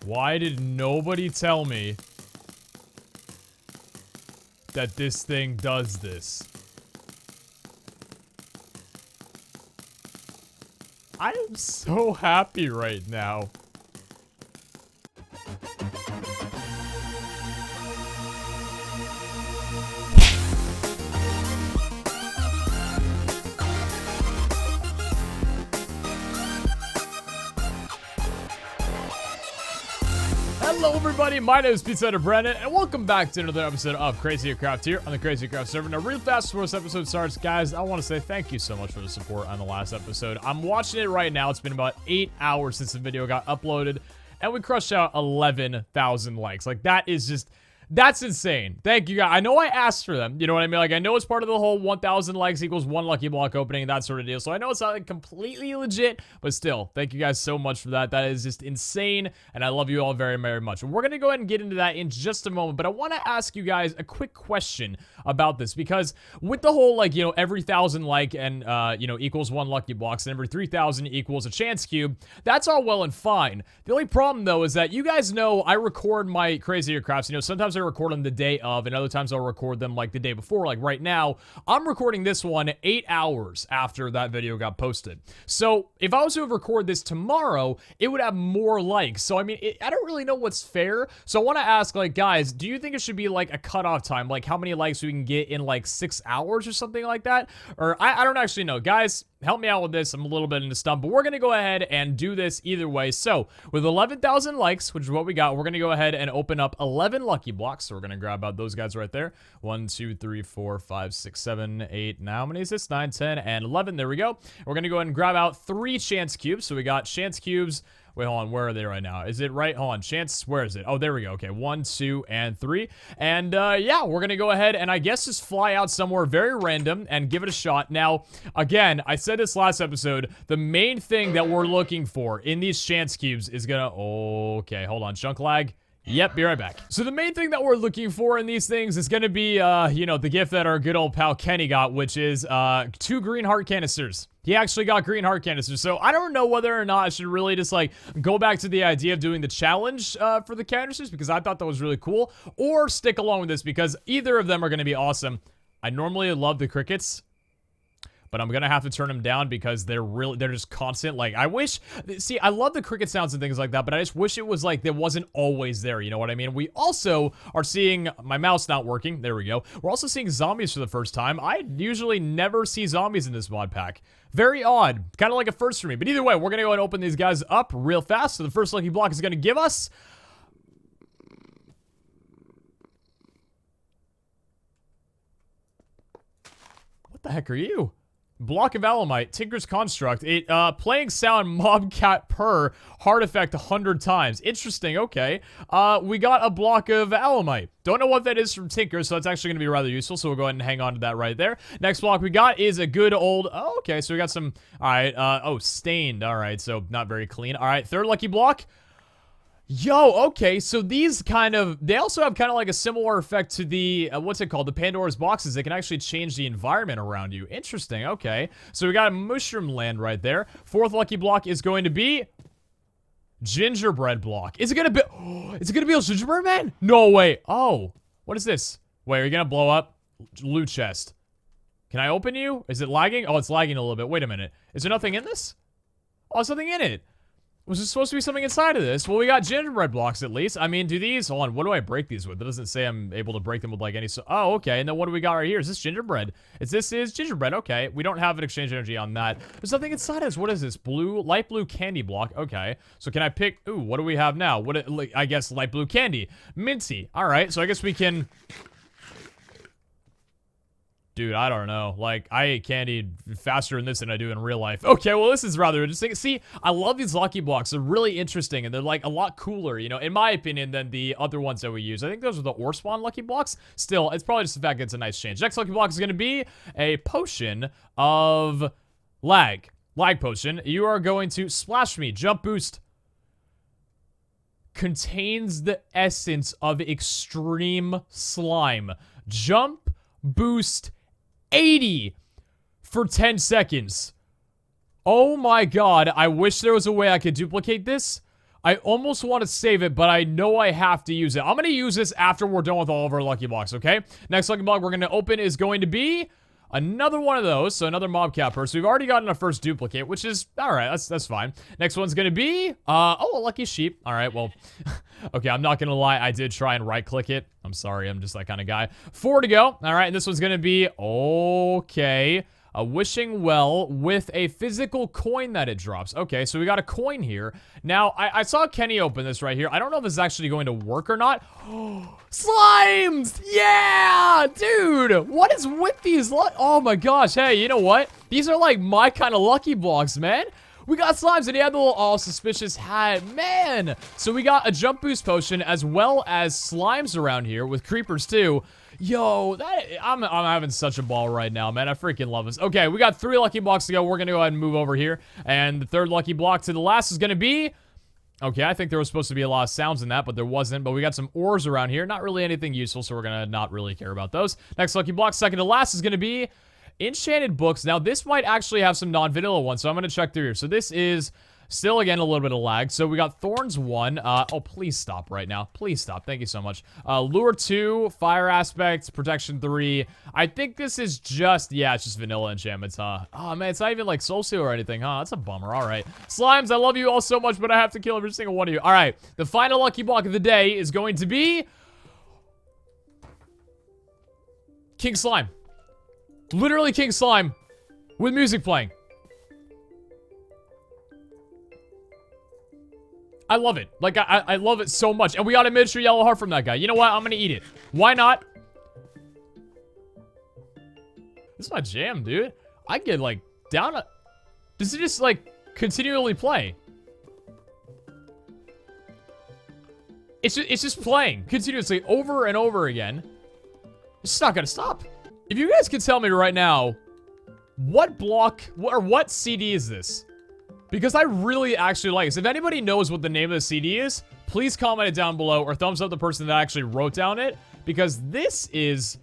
Why did nobody tell me that this thing does this? I am so happy right now. Hello everybody, my name is Pizza Brandon, and welcome back to another episode of CRAZIER Craft here on the CRAZIER Craft server. Now, real fast before this episode starts, guys, I want to say thank you so much for the support on the last episode. I'm watching it right now. It's been about 8 hours since the video got uploaded, and we crushed out 11,000 likes. Like, that is just... that's insane. Thank you, guys. I know I asked for them. You know what I mean? Like, I know it's part of the whole 1,000 likes equals 1 lucky block opening, that sort of deal. So I know it's not like completely legit, but still, thank you guys so much for that. That is just insane, and I love you all very, very much. And we're going to go ahead and get into that in just a moment, but I want to ask you guys a quick question about this, because with the whole, like, you know, every 1,000 like and, you know, equals 1 lucky blocks, and every 3,000 equals a chance cube, that's all well and fine. The only problem, though, is that you guys know I record my CRAZIER crafts. You know, sometimes I record them the day of, and other times I'll record them like the day before. Like right now, I'm recording this one 8 hours after that video got posted. So if I was to record this tomorrow, it would have more likes. So I mean, I don't really know what's fair. So I want to ask, like, guys, do you think it should be like a cutoff time, like how many likes we can get in like 6 hours or something like that? Or I don't actually know, guys. Help me out with this. I'm a little bit in the stump, but we're going to go ahead and do this either way. So with 11,000 likes, which is what we got, we're going to go ahead and open up 11 lucky blocks. So we're going to grab out those guys right there. 1, 2, 3, 4, 5, 6, 7, 8. Now, how many is this? 9, 10, and 11. There we go. We're going to go ahead and grab out 3 chance cubes. So we got chance cubes. Wait, hold on. Where are they right now? Is it right? Hold on. Chance, where is it? Oh, there we go. Okay, 1, 2, and 3. And, yeah, we're going to go ahead and I guess just fly out somewhere very random and give it a shot. Now, again, I said this last episode, the main thing that we're looking for in these chance cubes is going to... okay, hold on. Chunk lag. Yep, be right back. So the main thing that we're looking for in these things is going to be, you know, the gift that our good old pal Kenny got, which is 2 green heart canisters. He actually got green heart canisters. So I don't know whether or not I should really just, like, go back to the idea of doing the challenge for the canisters, because I thought that was really cool, or stick along with this, because either of them are going to be awesome. I normally love the crickets, but I'm gonna have to turn them down because they're just constant. Like, I wish, see, I love the cricket sounds and things like that, but I just wish it was like, it wasn't always there, you know what I mean? We also are seeing, my mouse not working, there we go. We're also seeing zombies for the first time. I usually never see zombies in this mod pack. Very odd, kind of like a first for me. But either way, we're gonna go and open these guys up real fast. So the first lucky block is gonna give us... what the heck are you? Block of Alamite, Tinker's Construct. It, playing sound Mobcat Purr, hard effect 100 times. Interesting, okay. We got a block of Alamite. Don't know what that is from Tinker, so that's actually going to be rather useful, so we'll go ahead and hang on to that right there. Next block we got is a good old... oh, okay, so we got some... alright, oh, stained. Alright, so not very clean. Alright, third lucky block. Yo, okay, so these kind of, they also have kind of like a similar effect to the, what's it called, the Pandora's boxes. They can actually change the environment around you. Interesting, okay. So we got a mushroom land right there. Fourth lucky block is going to be gingerbread block. Is it gonna be, is it gonna be a gingerbread man? No way. Oh, what is this? Wait, are you gonna blow up? Loot chest. Can I open you? Is it lagging? Oh, it's lagging a little bit. Wait a minute. Is there nothing in this? Oh, there's something in it. Was there supposed to be something inside of this? Well, we got gingerbread blocks at least. I mean, do these... hold on, what do I break these with? It doesn't say I'm able to break them with, like, any... so... oh, okay, and then what do we got right here? Is this gingerbread? This is gingerbread, okay. We don't have an exchange energy on that. There's nothing inside of this. What is this? Blue... light blue candy block. Okay. So can I pick... ooh, what do we have now? What... I guess light blue candy. Minty. Alright, so I guess we can... dude, I don't know. Like, I ate candy faster in this than I do in real life. Okay, well, this is rather interesting. See, I love these lucky blocks. They're really interesting, and they're, like, a lot cooler, you know, in my opinion, than the other ones that we use. I think those are the ore spawn lucky blocks. Still, it's probably just the fact that it's a nice change. Next lucky block is going to be a potion of lag. Lag potion. You are going to splash me. Jump boost. Contains the essence of extreme slime. Jump boost 80 for 10 seconds. Oh my god, I wish there was a way I could duplicate this. I almost want to save it, but I know I have to use it. I'm going to use this after we're done with all of our lucky blocks, okay? Next lucky block we're going to open is going to be another one of those, so another mobcat purse. We've already gotten our first duplicate, which is, alright, that's fine. Next one's gonna be, a lucky sheep. Alright, well, okay, I'm not gonna lie, I did try and right-click it. I'm sorry, I'm just that kind of guy. 4 to go. Alright, and this one's gonna be, okay, a wishing well with a physical coin that it drops. Okay, so we got a coin here. Now, I saw Kenny open this right here. I don't know if this is actually going to work or not. Slimes! Yeah! Dude, what is with these? Oh my gosh. Hey, you know what? These are like my kind of lucky blocks, man. We got slimes, and he had the little suspicious hat. Man! So we got a jump boost potion as well as slimes around here with creepers too. Yo, I'm having such a ball right now, man. I freaking love this. Okay, we got 3 lucky blocks to go. We're gonna go ahead and move over here. And the 3rd lucky block to the last is gonna be... Okay, I think there was supposed to be a lot of sounds in that, but there wasn't. But we got some ores around here. Not really anything useful, so we're gonna not really care about those. Next lucky block, 2nd to last, is gonna be enchanted books. Now, this might actually have some non-vanilla ones, so I'm gonna check through here. So this is... Still, again, a little bit of lag. So we got Thorns 1. Oh, please stop right now. Please stop. Thank you so much. Lure 2, Fire Aspect, Protection 3. I think this is just, yeah, it's just vanilla enchantments, huh? Oh, man, it's not even like Soul Seal or anything, huh? That's a bummer. All right. Slimes, I love you all so much, but I have to kill every single one of you. All right. The final lucky block of the day is going to be... King Slime. Literally King Slime with music playing. I love it. Like, I love it so much. And we got a miniature yellow heart from that guy. You know what? I'm gonna eat it. Why not? This is my jam, dude. I get, like, down a... Does it just, like, continually play? It's just playing continuously over and over again. It's not gonna stop. If you guys could tell me right now, what block, or what CD is this? Because I really actually like this. If anybody knows what the name of the CD is, please comment it down below or thumbs up the person that actually wrote down it. Because this is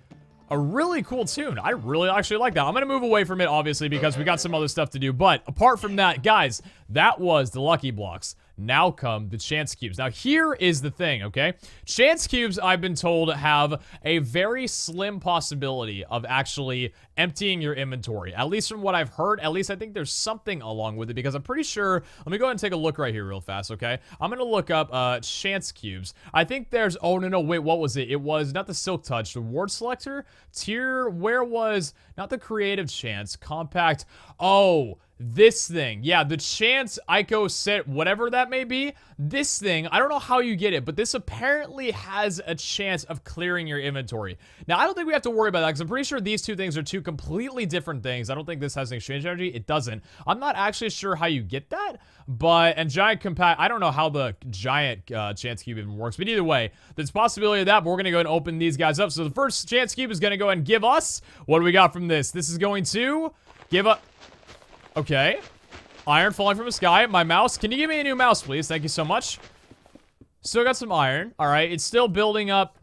a really cool tune. I really actually like that. I'm going to move away from it, obviously, because we got some other stuff to do. But apart from that, guys, that was the lucky blocks. Now come the chance cubes. Now, here is the thing, okay? Chance cubes, I've been told, have a very slim possibility of actually emptying your inventory. At least from what I've heard. At least I think there's something along with it, because I'm pretty sure... Let me go ahead and take a look right here real fast, okay? I'm going to look up chance cubes. I think there's... Oh, no, wait, what was it? It was not the Silk Touch. The Ward Selector? Tier... Where was... Not the Creative Chance. Compact... Oh... This thing, yeah, the chance Ico set, whatever that may be, this thing, I don't know how you get it, but this apparently has a chance of clearing your inventory. Now, I don't think we have to worry about that, because I'm pretty sure these two things are two completely different things. I don't think this has an exchange energy. It doesn't. I'm not actually sure how you get that, but, and giant compact, I don't know how the giant chance cube even works, but either way, there's a possibility of that, but we're going to go and open these guys up. So the first chance cube is going to go and give us, what do we got from this? This is going to give a... Okay. Iron falling from the sky. My mouse. Can you give me a new mouse, please? Thank you so much. Still got some iron. Alright. It's still building up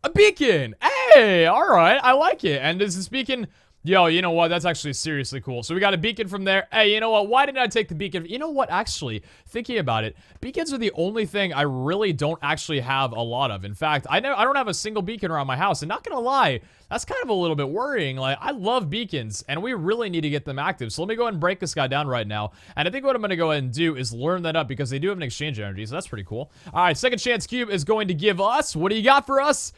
a beacon. Hey! Alright. I like it. And is this beacon... Yo, you know what? That's actually seriously cool. So we got a beacon from there. Hey, you know what? Why didn't I take the beacon? You know what? Actually, thinking about it, beacons are the only thing I really don't actually have a lot of. In fact, I don't have a single beacon around my house. And not gonna lie, that's kind of a little bit worrying. Like, I love beacons, and we really need to get them active. So let me go ahead and break this guy down right now. And I think what I'm gonna go ahead and do is learn that up, because they do have an exchange energy, so that's pretty cool. All right, second chance cube is going to give us... What do you got for us?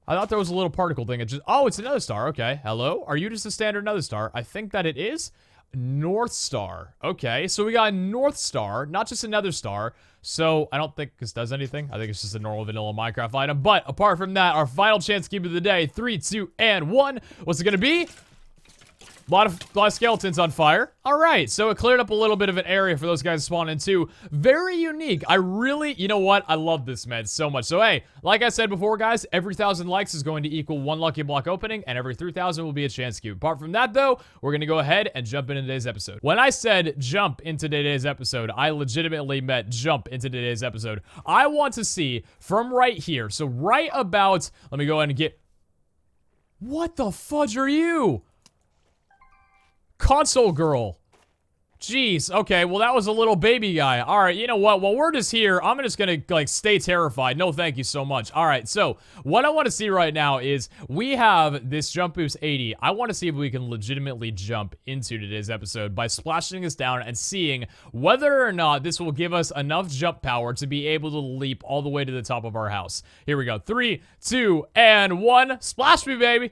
I thought there was a little particle thing. It just... Oh, it's another star. Okay. Hello? Are you just a standard another star? I think that it is. North Star. Okay. So we got a North Star, not just another star. So I don't think this does anything. I think it's just a normal vanilla Minecraft item. But apart from that, our final chance cube of the day, 3, 2, and 1. What's it going to be? A lot of skeletons on fire. All right, so it cleared up a little bit of an area for those guys to spawn into. Very unique. I really, you know what? I love this, man, so much. So, hey, like I said before, guys, every 1,000 likes is going to equal 1 lucky block opening, and every 3,000 will be a chance cube. Apart from that, though, we're going to go ahead and jump into today's episode. When I said jump into today's episode, I legitimately meant jump into today's episode. I want to see from right here, so right about, let me go ahead and get... What the fudge are you? Console girl. Jeez, okay, well, that was a little baby guy. All right, you know what? While we're just here, I'm just gonna, like, stay terrified. No, thank you so much. All right, so what I want to see right now is we have this jump boost 80. I want to see if we can legitimately jump into today's episode by splashing this down and seeing whether or not this will give us enough jump power to be able to leap all the way to the top of our house. Here we go. 3, 2, and 1. Splash me, baby.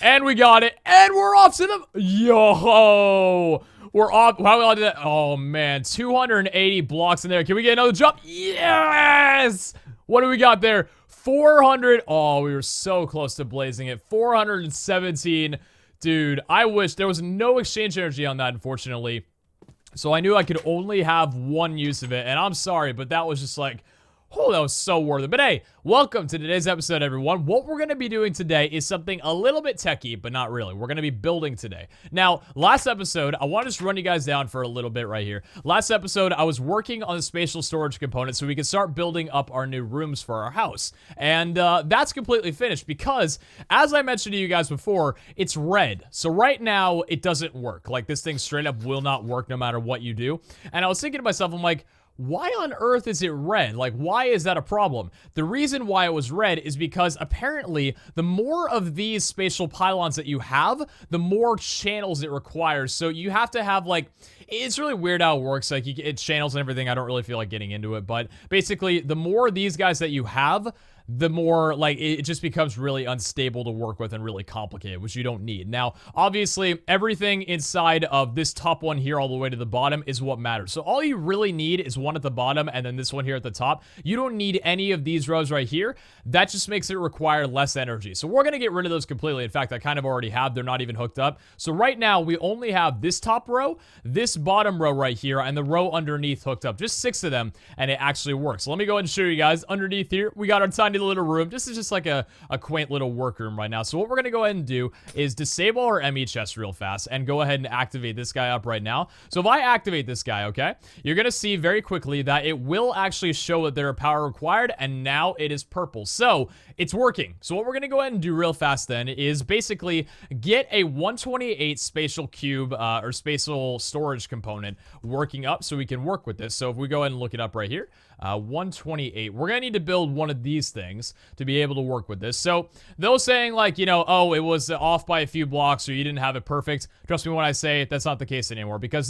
And we got it. And we're off to the... Yo! We're off. How do I do that? Oh, man. 280 blocks in there. Can we get another jump? Yes! What do we got there? 400. Oh, we were so close to blazing it. 417. Dude, I wish there was no exchange energy on that, unfortunately. So I knew I could only have one use of it. And I'm sorry, but that was just like... Oh, that was so worth it. But hey, welcome to today's episode, everyone. What we're going to be doing today is something a little bit techy, but not really. We're going to be building today. Now, last episode, I want to just run you guys down for a little bit right here. Last episode, I was working on the spatial storage component so we could start building up our new rooms for our house. And that's completely finished because, as I mentioned to you guys before, it's red. So right now, it doesn't work. Like, this thing straight up will not work no matter what you do. And I was thinking to myself, I'm like, why on earth is it red? Like, why is that a problem? The reason why it was red is because apparently the more of these spatial pylons that you have, the more channels it requires. So you have to have, like, it's really weird how it works. Like, it channels and everything. I don't really feel like getting into it. But basically, the more of these guys that you have, the more, like, it just becomes really unstable to work with and really complicated, which you don't need. Now, obviously, everything inside of this top one here all the way to the bottom is what matters. So all you really need is one at the bottom and then this one here at the top. You don't need any of these rows right here. That just makes it require less energy. So we're going to get rid of those completely. In fact, I kind of already have. They're not even hooked up. So right now, we only have this top row, this bottom row right here, and the row underneath hooked up. Just 6 of them, and it actually works. So let me go ahead and show you guys. Underneath here, we got our tiny little room. This is just like a quaint little workroom right now. So what we're going to go ahead and do is disable our ME chest real fast and go ahead and activate this guy up right now. So if I activate this guy, okay, you're going to see very quickly that it will actually show that there are power required, and now it is purple. So it's working. So what we're going to go ahead and do real fast then is basically get a 128 spatial cube or spatial storage component working up so we can work with this. So if we go ahead and look it up right here, 128, we're going to need to build one of these things to be able to work with this. So those saying like, you know, oh, it was off by a few blocks or you didn't have it perfect. Trust me when I say that's not the case anymore, because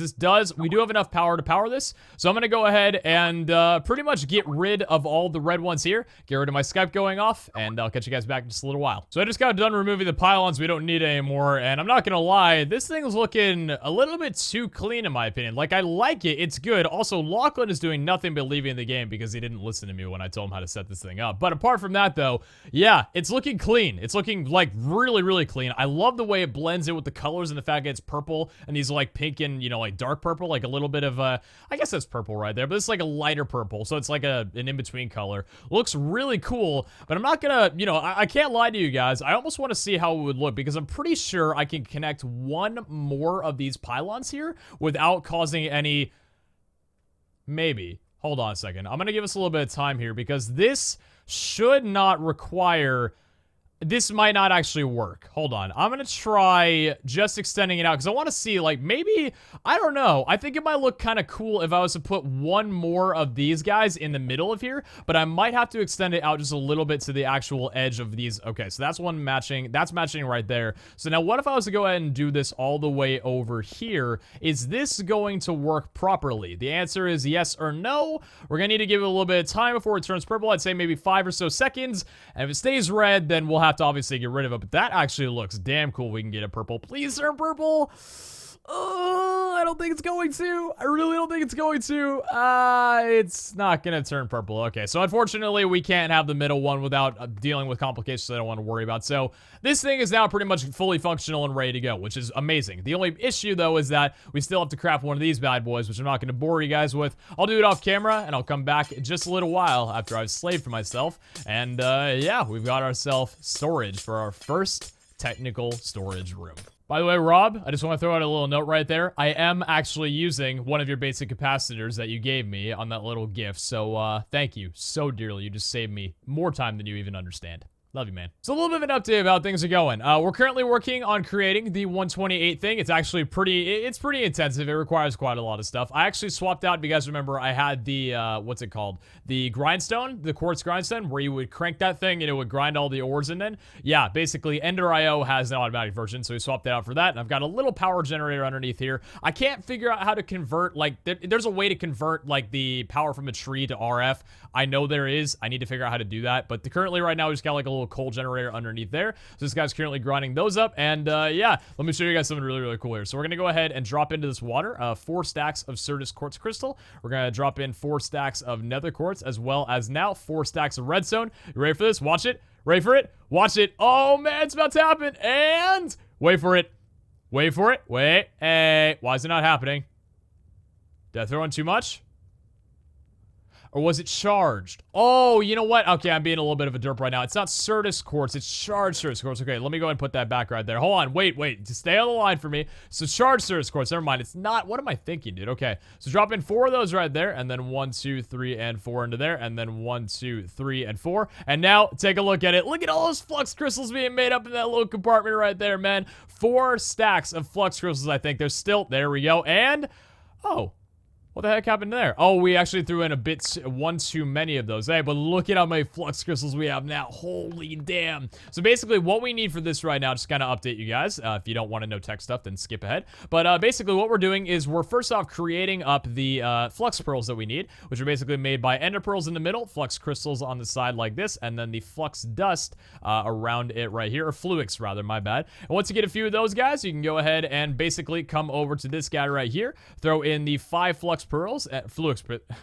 we do have enough power to power this. So I'm going to go ahead and pretty much get rid of all the red ones here, get rid of my Skype going off, and I'll catch you guys back in just a little while. So I just got done removing the pylons we don't need anymore, and I'm not going to lie, this thing's looking a little bit too clean in my opinion. Like, I like it. It's good. Also, Lachlan is doing nothing but leaving the game because he didn't listen to me when I told him how to set this thing up. But apart from that, though, yeah, it's looking clean. It's looking, like, really, really clean. I love the way it blends in with the colors and the fact that it's purple and these, like, pink and, you know, like, dark purple, like a little bit of, I guess that's purple right there, but it's like a lighter purple, so it's like an in-between color. Looks really cool, but I'm not gonna, you know, I can't lie to you guys. I almost want to see how it would look because I'm pretty sure I can connect one more of these pylons here without causing any... Maybe. Hold on a second. I'm going to give us a little bit of time here because this should not require... This might not actually work. Hold on. I'm going to try just extending it out because I want to see, like, maybe, I don't know. I think it might look kind of cool if I was to put one more of these guys in the middle of here, but I might have to extend it out just a little bit to the actual edge of these. Okay, so that's one matching. That's matching right there. So now what if I was to go ahead and do this all the way over here? Is this going to work properly? The answer is yes or no. We're going to need to give it a little bit of time before it turns purple. I'd say maybe 5 or so seconds. And if it stays red, then we'll have to obviously get rid of it, but that actually looks damn cool. We can get a purple. Please turn purple. I don't think it's going to. I really don't think it's going to. It's not gonna turn purple. Okay, so unfortunately we can't have the middle one without dealing with complications that I don't want to worry about. So this thing is now pretty much fully functional and ready to go, which is amazing. The only issue though is that we still have to craft one of these bad boys, which I'm not gonna bore you guys with. I'll do it off camera and I'll come back in just a little while after I've slaved for myself. And yeah, we've got ourselves storage for our first technical storage room. By the way, Rob, I just want to throw out a little note right there. I am actually using one of your basic capacitors that you gave me on that little gift. So thank you so dearly. You just saved me more time than you even understand. Love you, man. So a little bit of an update about how things are going. We're currently working on creating the 128 thing. It's actually pretty intensive. It requires quite a lot of stuff. I actually swapped out, if you guys remember, I had the, what's it called? The grindstone, the quartz grindstone, where you would crank that thing and it would grind all the ores in then. Yeah, basically, Ender IO has an automatic version, so we swapped that out for that. And I've got a little power generator underneath here. I can't figure out how to convert, like, there's a way to convert, like, the power from a tree to RF. I know there is. I need to figure out how to do that. But currently, right now, we just got, like, a little coal generator underneath there. So this guy's currently grinding those up. And yeah, let me show you guys something really, really cool here. So we're gonna go ahead and drop into this water 4 stacks of Certus quartz crystal. We're gonna drop in 4 stacks of nether quartz, as well as now 4 stacks of redstone. You ready for this? Watch it. Ready for it? Watch it. Oh man, it's about to happen. And wait for it. Wait for it. Wait. Hey, why is it not happening? Did I throw in too much? Or was it charged? Oh, you know what? Okay, I'm being a little bit of a derp right now. It's not Certus quartz. It's charged Certus quartz. Okay, let me go ahead and put that back right there. Hold on. Wait. Just stay on the line for me. So charged Certus quartz. Never mind. It's not. What am I thinking, dude? Okay. So drop in 4 of those right there. And then 1, 2, 3, and 4 into there. And then 1, 2, 3, and 4. And now, take a look at it. Look at all those flux crystals being made up in that little compartment right there, man. 4 stacks of flux crystals, I think. There's still... There we go. And... Oh. What the heck happened there? Oh, we actually threw in one too many of those. Hey, but look at how many flux crystals we have now. Holy damn. So basically, what we need for this right now, just kind of update you guys. If you don't want to know tech stuff, then skip ahead. But basically, what we're doing is we're first off creating up the flux pearls that we need, which are basically made by ender pearls in the middle, flux crystals on the side like this, and then the flux dust around it right here, or fluix rather, my bad. And once you get a few of those guys, you can go ahead and basically come over to this guy right here, throw in the 5 flux pearls,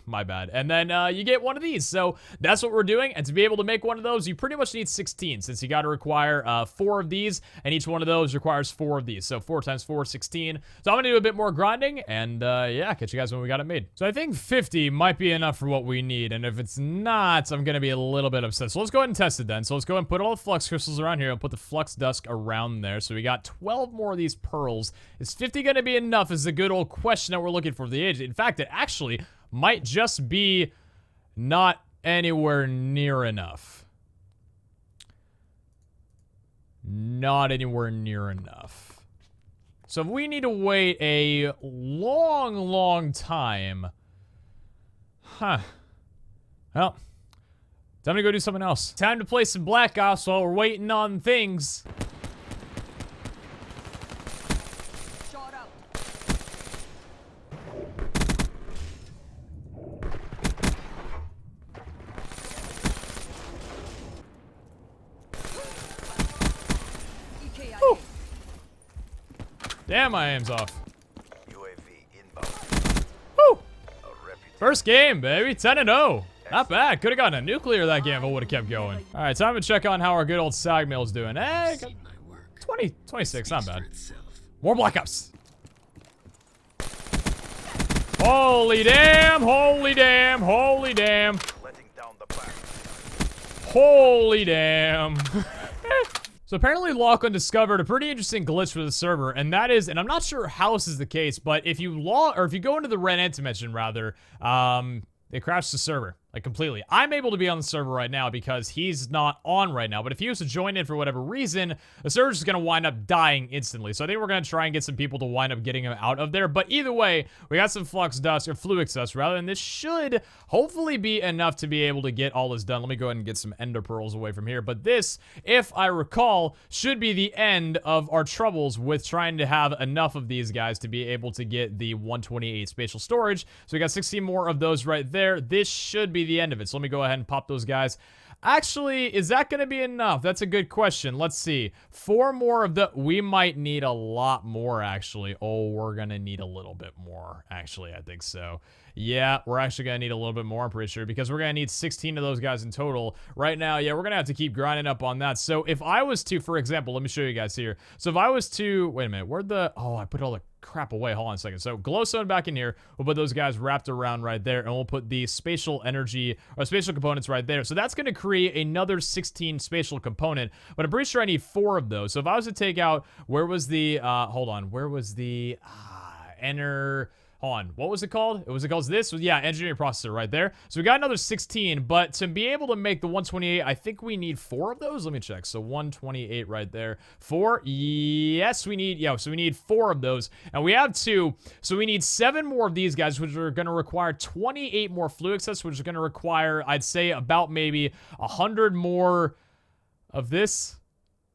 my bad, and then you get one of these. So that's what we're doing, and to be able to make one of those, you pretty much need 16, since you got to require 4 of these, and each one of those requires 4 of these. So 4 times 4, 16. So I'm gonna do a bit more grinding, and yeah, catch you guys when we got it made. So I think 50 might be enough for what we need, and if it's not, I'm gonna be a little bit upset. So let's go ahead and test it then. So let's go ahead and put all the flux crystals around here and put the flux dust around there. So we got 12 more of these pearls. Is 50 gonna be enough? Is the good old question that we're looking for the age. In fact, it actually might just be not anywhere near enough. Not anywhere near enough. So we need to wait a long time. Huh. Well, time to go do something else. Time to play some Black Ops while we're waiting on things. Damn, my aim's off. Woo! First game, baby. 10-0. Not bad. Could have gotten a nuclear that game if I would have kept going. All right, time to check on how our good old sag mill's doing. Hey, 20, 26. Not bad. More Black Ops. Holy damn. Holy damn. Holy damn. Holy damn. So apparently Lachlan discovered a pretty interesting glitch for the server, and that is, and I'm not sure how this is the case, but if you go into the red ant dimension rather, it crashed the server, like completely. I'm able to be on the server right now because he's not on right now, but if he was to join in for whatever reason, the server's just gonna wind up dying instantly. So I think we're gonna try and get some people to wind up getting him out of there, but either way, we got some flux dust, or fluix dust rather, and this should hopefully be enough to be able to get all this done. Let me go ahead and get some ender pearls away from here, but this, if I recall, should be the end of our troubles with trying to have enough of these guys to be able to get the 128 spatial storage. So we got 16 more of those right there. This should be the end of it. So let me go ahead and pop those guys. Actually, is that going to be enough? That's a good question. Let's see. 4 more of the... We might need a lot more, actually. Oh, we're going to need a little bit more. Actually, I think so. Yeah, we're actually going to need a little bit more, I'm pretty sure, because we're going to need 16 of those guys in total. Right now, yeah, we're going to have to keep grinding up on that. So if I was to, for example, let me show you guys here. So if I was to... Wait a minute. Where'd the... Oh, I put all the crap away. Hold on a second. So glowstone back in here. We'll put those guys wrapped around right there, and we'll put the spatial energy or spatial components right there. So that's going to create another 16 spatial component, but I'm pretty sure I need 4 of those. So if I was to take out, where was the hold on, where was the enter Hold on, what was it called? It was called this? Yeah, engineering processor right there. So we got another 16, but to be able to make the 128, I think we need 4 of those. Let me check. So 128 right there. 4? Yes, we need, yeah, so we need 4 of those. And we have 2, so we need 7 more of these guys, which are going to require 28 more fluid access, which is going to require, I'd say, about maybe 100 more of this.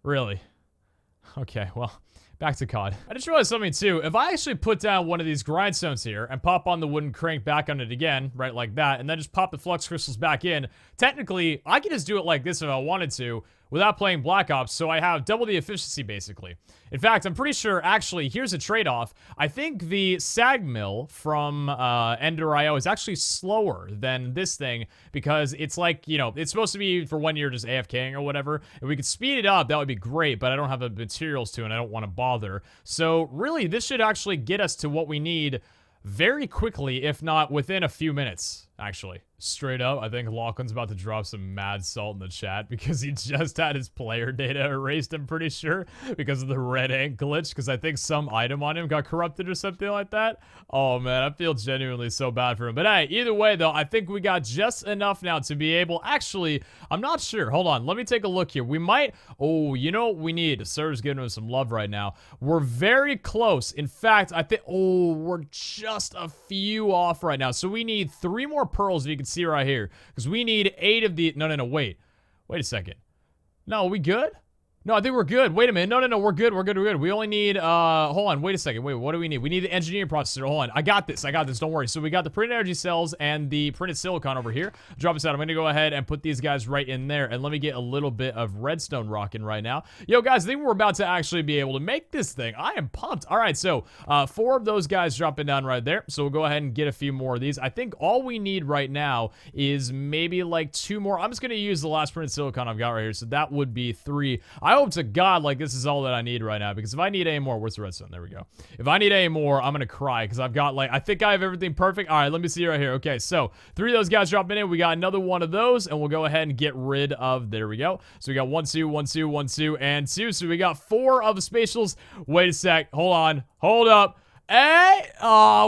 Really? Okay, well, back to COD. I just realized something too. If I actually put down one of these grindstones here and pop on the wooden crank back on it again, right, like that, and then just pop the flux crystals back in, technically, I can just do it like this if I wanted to without playing Black Ops, so I have double the efficiency, basically. In fact, I'm pretty sure, actually, here's a trade-off. I think the SAG mill from Ender.io is actually slower than this thing because it's like, you know, it's supposed to be for when you're just AFKing or whatever. If we could speed it up, that would be great, but I don't have the materials to, and I don't want to bother. So, really, this should actually get us to what we need very quickly, if not within a few minutes, actually. Straight up, I think Lachlan's about to drop some mad salt in the chat because he just had his player data erased, I'm pretty sure, because of the red ink glitch, because I think some item on him got corrupted or something like that. Oh, man, I feel genuinely so bad for him. But hey, either way, though, I think we got just enough now to be able... Actually, I'm not sure. Hold on, let me take a look here. We might... Oh, you know what we need? Server's giving us some love right now. We're very close. In fact, I think... Oh, we're just a few off right now. So we need 3 more pearls, if you can see right here, because we need 8 of the... No, wait a second. No, we good? No, I think we're good. Wait a minute. No, we're good. We only need, hold on. Wait a second. Wait, what do we need? We need the engineering processor. Hold on. I got this. Don't worry. So we got the printed energy cells and the printed silicon over here. Drop this out. I'm going to go ahead and put these guys right in there. And let me get a little bit of redstone rocking right now. Yo, guys, I think we're about to actually be able to make this thing. I am pumped. All right, so 4 of those guys dropping down right there. So we'll go ahead and get a few more of these. I think all we need right now is maybe like 2 more. I'm just going to use the last printed silicon I've got right here. So that would be 3. I hope to God, like, this is all that I need right now, because if I need any more, where's the redstone? There we go. If I need any more, I'm gonna cry, because I've got, like, I think I have everything perfect. All right, let me see right here. Okay, so 3 of those guys dropping in. We got another one of those, and we'll go ahead and get rid of, there we go. So we got 1, 2, 1, 2, 1, 2, and 2. So we got 4 of the spatials. Wait a sec. Hold on. Hold up. Hey,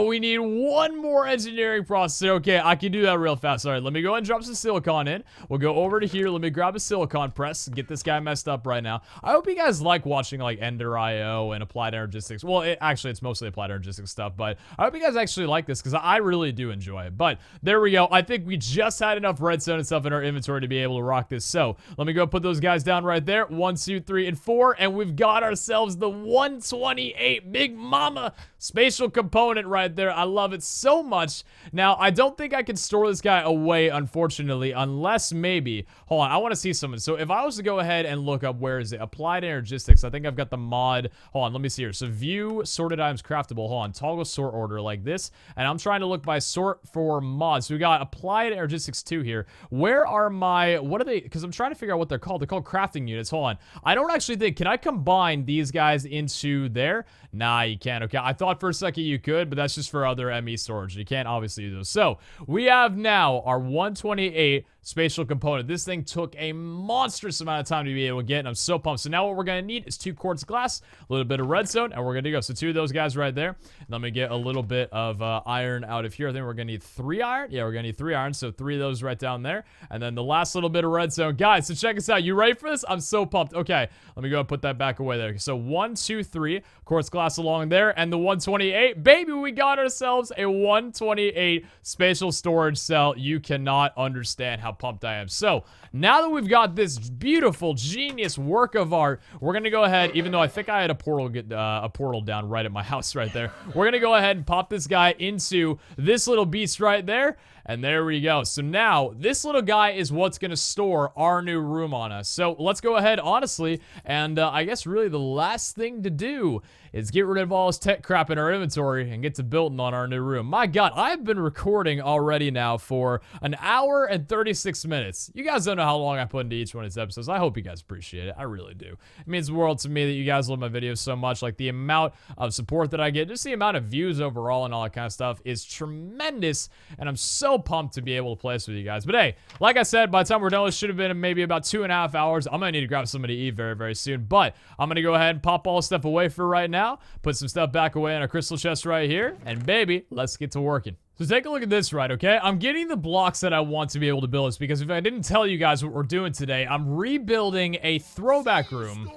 we need 1 more engineering processor. Okay, I can do that real fast. All right, let me go ahead and drop some silicon in. We'll go over to here. Let me grab a silicon press and get this guy messed up right now. I hope you guys like watching, like, Ender.io and Applied Energistics. Well, actually, it's mostly Applied Energistics stuff, but I hope you guys actually like this because I really do enjoy it. But there we go. I think we just had enough redstone and stuff in our inventory to be able to rock this. So let me go put those guys down right there. 1, 2, 3, and 4, and we've got ourselves the 128 Big Mama spatial component right there. I love it so much. Now, I don't think I can store this guy away, unfortunately, unless maybe... Hold on, I want to see something. So if I was to go ahead and look up, where is it? Applied Energistics. I think I've got the mod. Hold on, let me see here. So view sorted items craftable. Hold on, toggle sort order like this. And I'm trying to look by sort for mods. So we got Applied Energistics 2 here. Where are my... What are they... Because I'm trying to figure out what they're called. They're called crafting units. Hold on. I don't actually think... Can I combine these guys into there? Nah, you can't. Okay, I thought for a second you could, but that's just for other ME storage. You can't obviously do those. So we have now our 128 spatial component. This thing took a monstrous amount of time to be able to get, and I'm so pumped. So now what we're going to need is 2 quartz glass, a little bit of redstone, and we're going to go. So 2 of those guys right there. And let me get a little bit of iron out of here. I think we're going to need 3 iron. Yeah, we're going to need 3 iron, so 3 of those right down there. And then the last little bit of redstone. Guys, so check this out. You ready for this? I'm so pumped. Okay, let me go and put that back away there. So 1, 2, 3 quartz glass along there, and the 128. Baby, we got ourselves a 128 spatial storage cell. You cannot understand how pumped I am. So now that we've got this beautiful, genius work of art, we're gonna go ahead, even though I think I had a portal down right at my house right there, we're gonna go ahead and pop this guy into this little beast right there. And there we go. So now, this little guy is what's going to store our new room on us. So let's go ahead, honestly, and I guess really the last thing to do is get rid of all this tech crap in our inventory and get to building on our new room. My God, I've been recording already now for 1 hour and 36 minutes. You guys don't know how long I put into each one of these episodes. I hope you guys appreciate it. I really do. It means the world to me that you guys love my videos so much. Like, the amount of support that I get, just the amount of views overall and all that kind of stuff is tremendous, and I'm so so pumped to be able to play this with you guys. But hey, like I said, by the time we're done, it should have been maybe about 2.5 hours. I'm gonna need to grab something to eat very, very soon. But I'm gonna go ahead and pop all the stuff away for right now. Put some stuff back away in a crystal chest right here. And baby, let's get to working. So take a look at this, right, okay? I'm getting the blocks that I want to be able to build this because if I didn't tell you guys what we're doing today, I'm rebuilding a throwback room.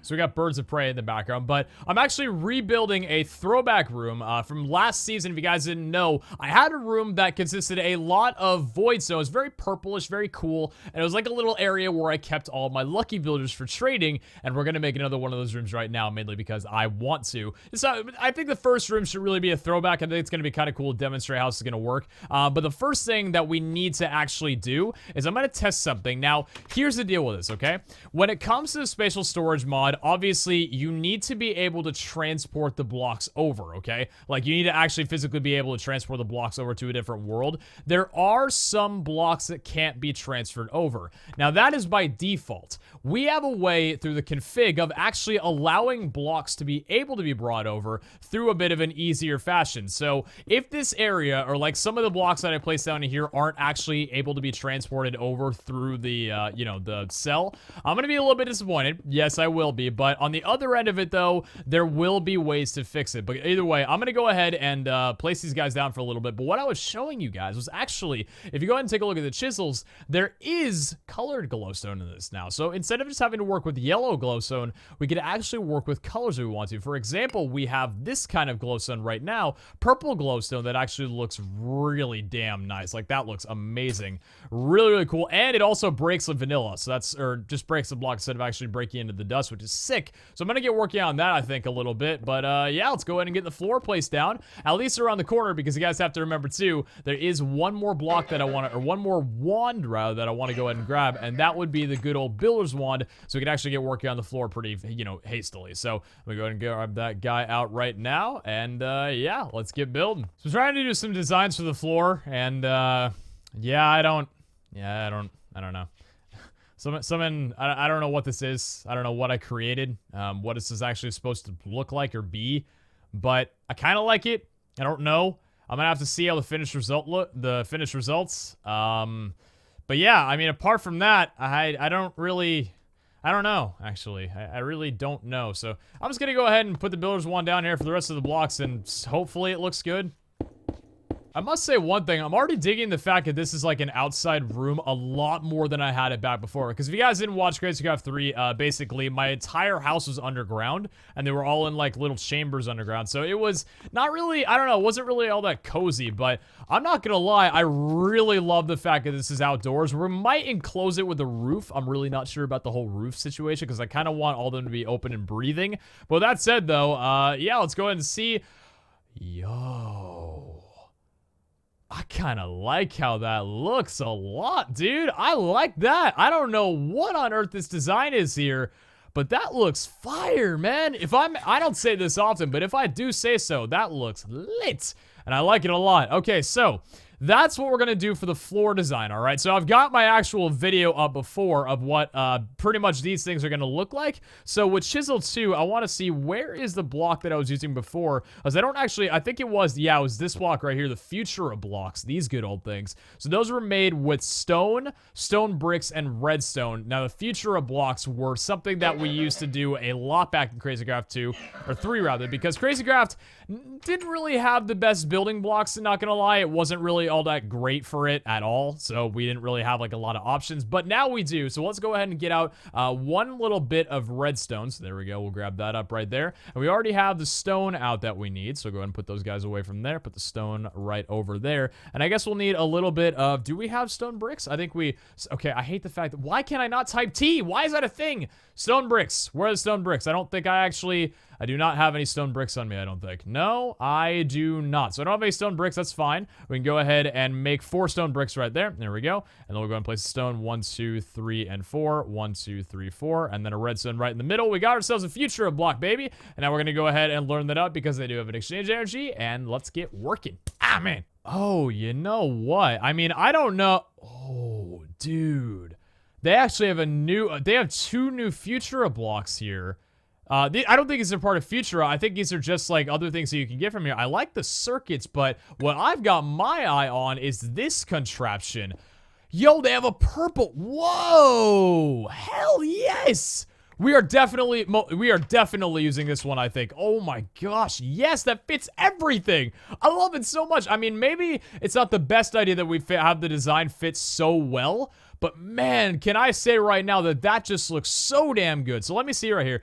So we got birds of prey in the background, but I'm actually rebuilding a throwback room from last season. If you guys didn't know, I had a room that consisted a lot of void zones, very purplish, very cool, and it was like a little area where I kept all of my lucky villagers for trading, and we're gonna make another one of those rooms right now, mainly because I want to. So I think the first room should really be a throwback. I think it's gonna be kind of cool to demonstrate how it's gonna work, but the first thing that we need to actually do is I'm gonna test something. Now, here's the deal with this, okay? When it comes to the spatial storage mod, obviously, you need to be able to transport the blocks over, okay? Like, you need to actually physically be able to transport the blocks over to a different world. There are some blocks that can't be transferred over. Now, that is by default. We have a way through the config of actually allowing blocks to be able to be brought over through a bit of an easier fashion. So, if this area, or like some of the blocks that I placed down here aren't actually able to be transported over through the, you know, the cell, I'm gonna be a little bit disappointed. Yes, I will be. But on the other end of it, though, there will be ways to fix it. But either way, I'm going to go ahead and place these guys down for a little bit. But what I was showing you guys was actually, if you go ahead and take a look at the chisels, there is colored glowstone in this now. So instead of just having to work with yellow glowstone, we could actually work with colors if we want to. For example, we have this kind of glowstone right now, purple glowstone, that actually looks really damn nice. Like, that looks amazing. Really, really cool. And it also breaks the vanilla. So that's, or just breaks the block instead of actually breaking into the dust, which is sick. So I'm gonna get working on that, I think, a little bit. But yeah, let's go ahead and get the floor placed down, at least around the corner, because you guys have to remember too, there is one more block that I want to, or one more wand rather, that I want to go ahead and grab, and that would be the good old builder's wand, so we can actually get working on the floor pretty, you know, hastily. So I'm gonna go ahead and grab that guy out right now, and yeah, let's get building. So I'm trying to do some designs for the floor, and yeah, I don't know. I don't know what this is. I don't know what I created, what this is actually supposed to look like or be, but I kind of like it. I don't know. I'm gonna have to see how the finished results. But yeah, I mean, apart from that, I don't know, actually. I really don't know. So I'm just gonna go ahead and put the builder's wand down here for the rest of the blocks, and hopefully it looks good. I must say one thing, I'm already digging the fact that this is like an outside room a lot more than I had it back before. Because if you guys didn't watch CRAZIER 3, basically my entire house was underground, and they were all in like little chambers underground. So it was not really, I don't know, it wasn't really all that cozy, but I'm not gonna lie, I really love the fact that this is outdoors. We might enclose it with a roof. I'm really not sure about the whole roof situation, because I kind of want all of them to be open and breathing. But with that said though, yeah, let's go ahead and see. Yo, I kind of like how that looks a lot, dude. I like that. I don't know what on earth this design is here, but that looks fire, man. I don't say this often, but if I do say so, that looks lit, and I like it a lot. Okay, so that's what we're gonna do for the floor design, all right? So I've got my actual video up before of what pretty much these things are gonna look like. So with Chisel 2, I wanna see where is the block that I was using before, because I don't actually, I think it was this block right here, the Futura blocks, these good old things. So those were made with stone bricks, and redstone. Now the Futura blocks were something that we used to do a lot back in CRAZIER 2, or 3 rather, because CRAZIER didn't really have the best building blocks, not gonna lie. It wasn't really all that great for it at all, so we didn't really have like a lot of options, but now we do. So let's go ahead and get out one little bit of redstone. So there we go, we'll grab that up right there, and we already have the stone out that we need, so go ahead and put those guys away from there, put the stone right over there, and I guess we'll need a little bit of, do we have stone bricks? I think we, okay, I hate the fact that, why can't I not type T? Why is that a thing? Stone bricks, where are the stone bricks? I don't think I do not have any stone bricks on me, I don't think. No, I do not. So I don't have any stone bricks, that's fine. We can go ahead and make 4 stone bricks right there. There we go. And then we'll go and place a stone 1, 2, 3, and 4. 1, 2, 3, 4. And then a redstone right in the middle. We got ourselves a Futura block, baby. And now we're going to go ahead and learn that up because they do have an exchange energy. And let's get working. Ah, man. Oh, you know what? I mean, I don't know. Oh, dude. They actually have they have 2 new Futura blocks here. I don't think these are part of Futura. I think these are just like other things that you can get from here. I like the circuits, but what I've got my eye on is this contraption. Yo, they have a purple. Whoa! Hell yes! We are definitely using this one, I think. Oh my gosh, yes, that fits everything. I love it so much. I mean, maybe it's not the best idea that we have the design fit so well, but man, can I say right now that that just looks so damn good. So let me see right here.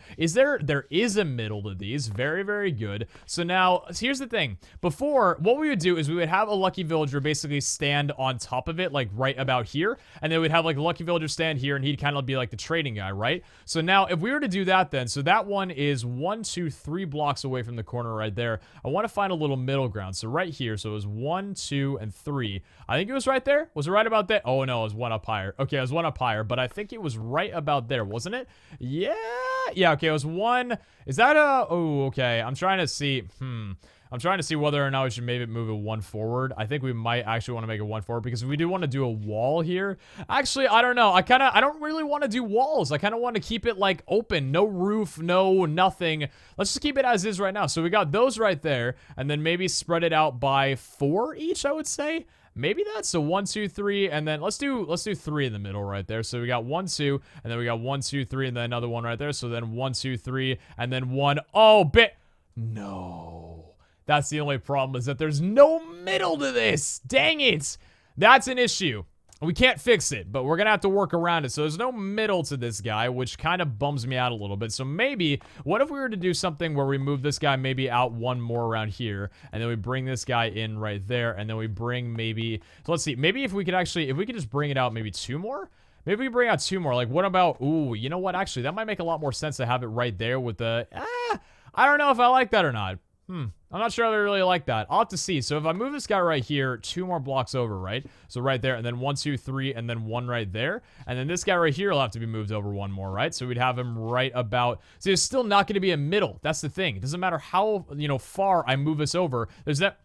There is a middle to these. Very, very good. So now, here's the thing. Before, what we would do is we would have a lucky villager basically stand on top of it, like right about here. And then we'd have like a lucky villager stand here, and he'd kind of be like the trading guy, right? So now, if we were to do that then, so that one is 1, 2, 3 blocks away from the corner right there. I want to find a little middle ground. So right here, so it was 1, 2, and 3. I think it was right there. Was it right about that? Oh no, it was one up higher. Okay, it was one up higher, but I think it was right about there, wasn't it? Yeah, okay, it was one. Is that oh, okay, I'm trying to see, I'm trying to see whether or not we should maybe move it 1 forward. I think we might actually want to make it 1 forward because we do want to do a wall here. Actually, I don't know. I don't really want to do walls. I kind of want to keep it like open, no roof, no nothing. Let's just keep it as is right now. So we got those right there, and then maybe spread it out by 4 each, I would say. Maybe that's so 1, 2, 3, and then let's do 3 in the middle right there. So we got 1, 2, and then we got 1, 2, 3, and then another one right there. So then 1, 2, 3, and then 1. Oh, no. That's the only problem, is that there's no middle to this. Dang it. That's an issue. We can't fix it, but we're gonna have to work around it. So there's no middle to this guy, which kind of bums me out a little bit. So maybe, what if we were to do something where we move this guy maybe out 1 more around here, and then we bring this guy in right there, and then we bring maybe, so let's see, maybe if we could just bring it out maybe 2 more? Maybe we bring out 2 more. Like, what about, ooh, you know what? Actually, that might make a lot more sense to have it right there with the, I don't know if I like that or not. I'm not sure I really like that. I'll have to see. So if I move this guy right here, 2 more blocks over, right? So right there, and then 1, 2, 3, and then 1 right there. And then this guy right here will have to be moved over 1 more, right? So we'd have him right about... So there's still not going to be a middle. That's the thing. It doesn't matter how, far I move this over. There's that...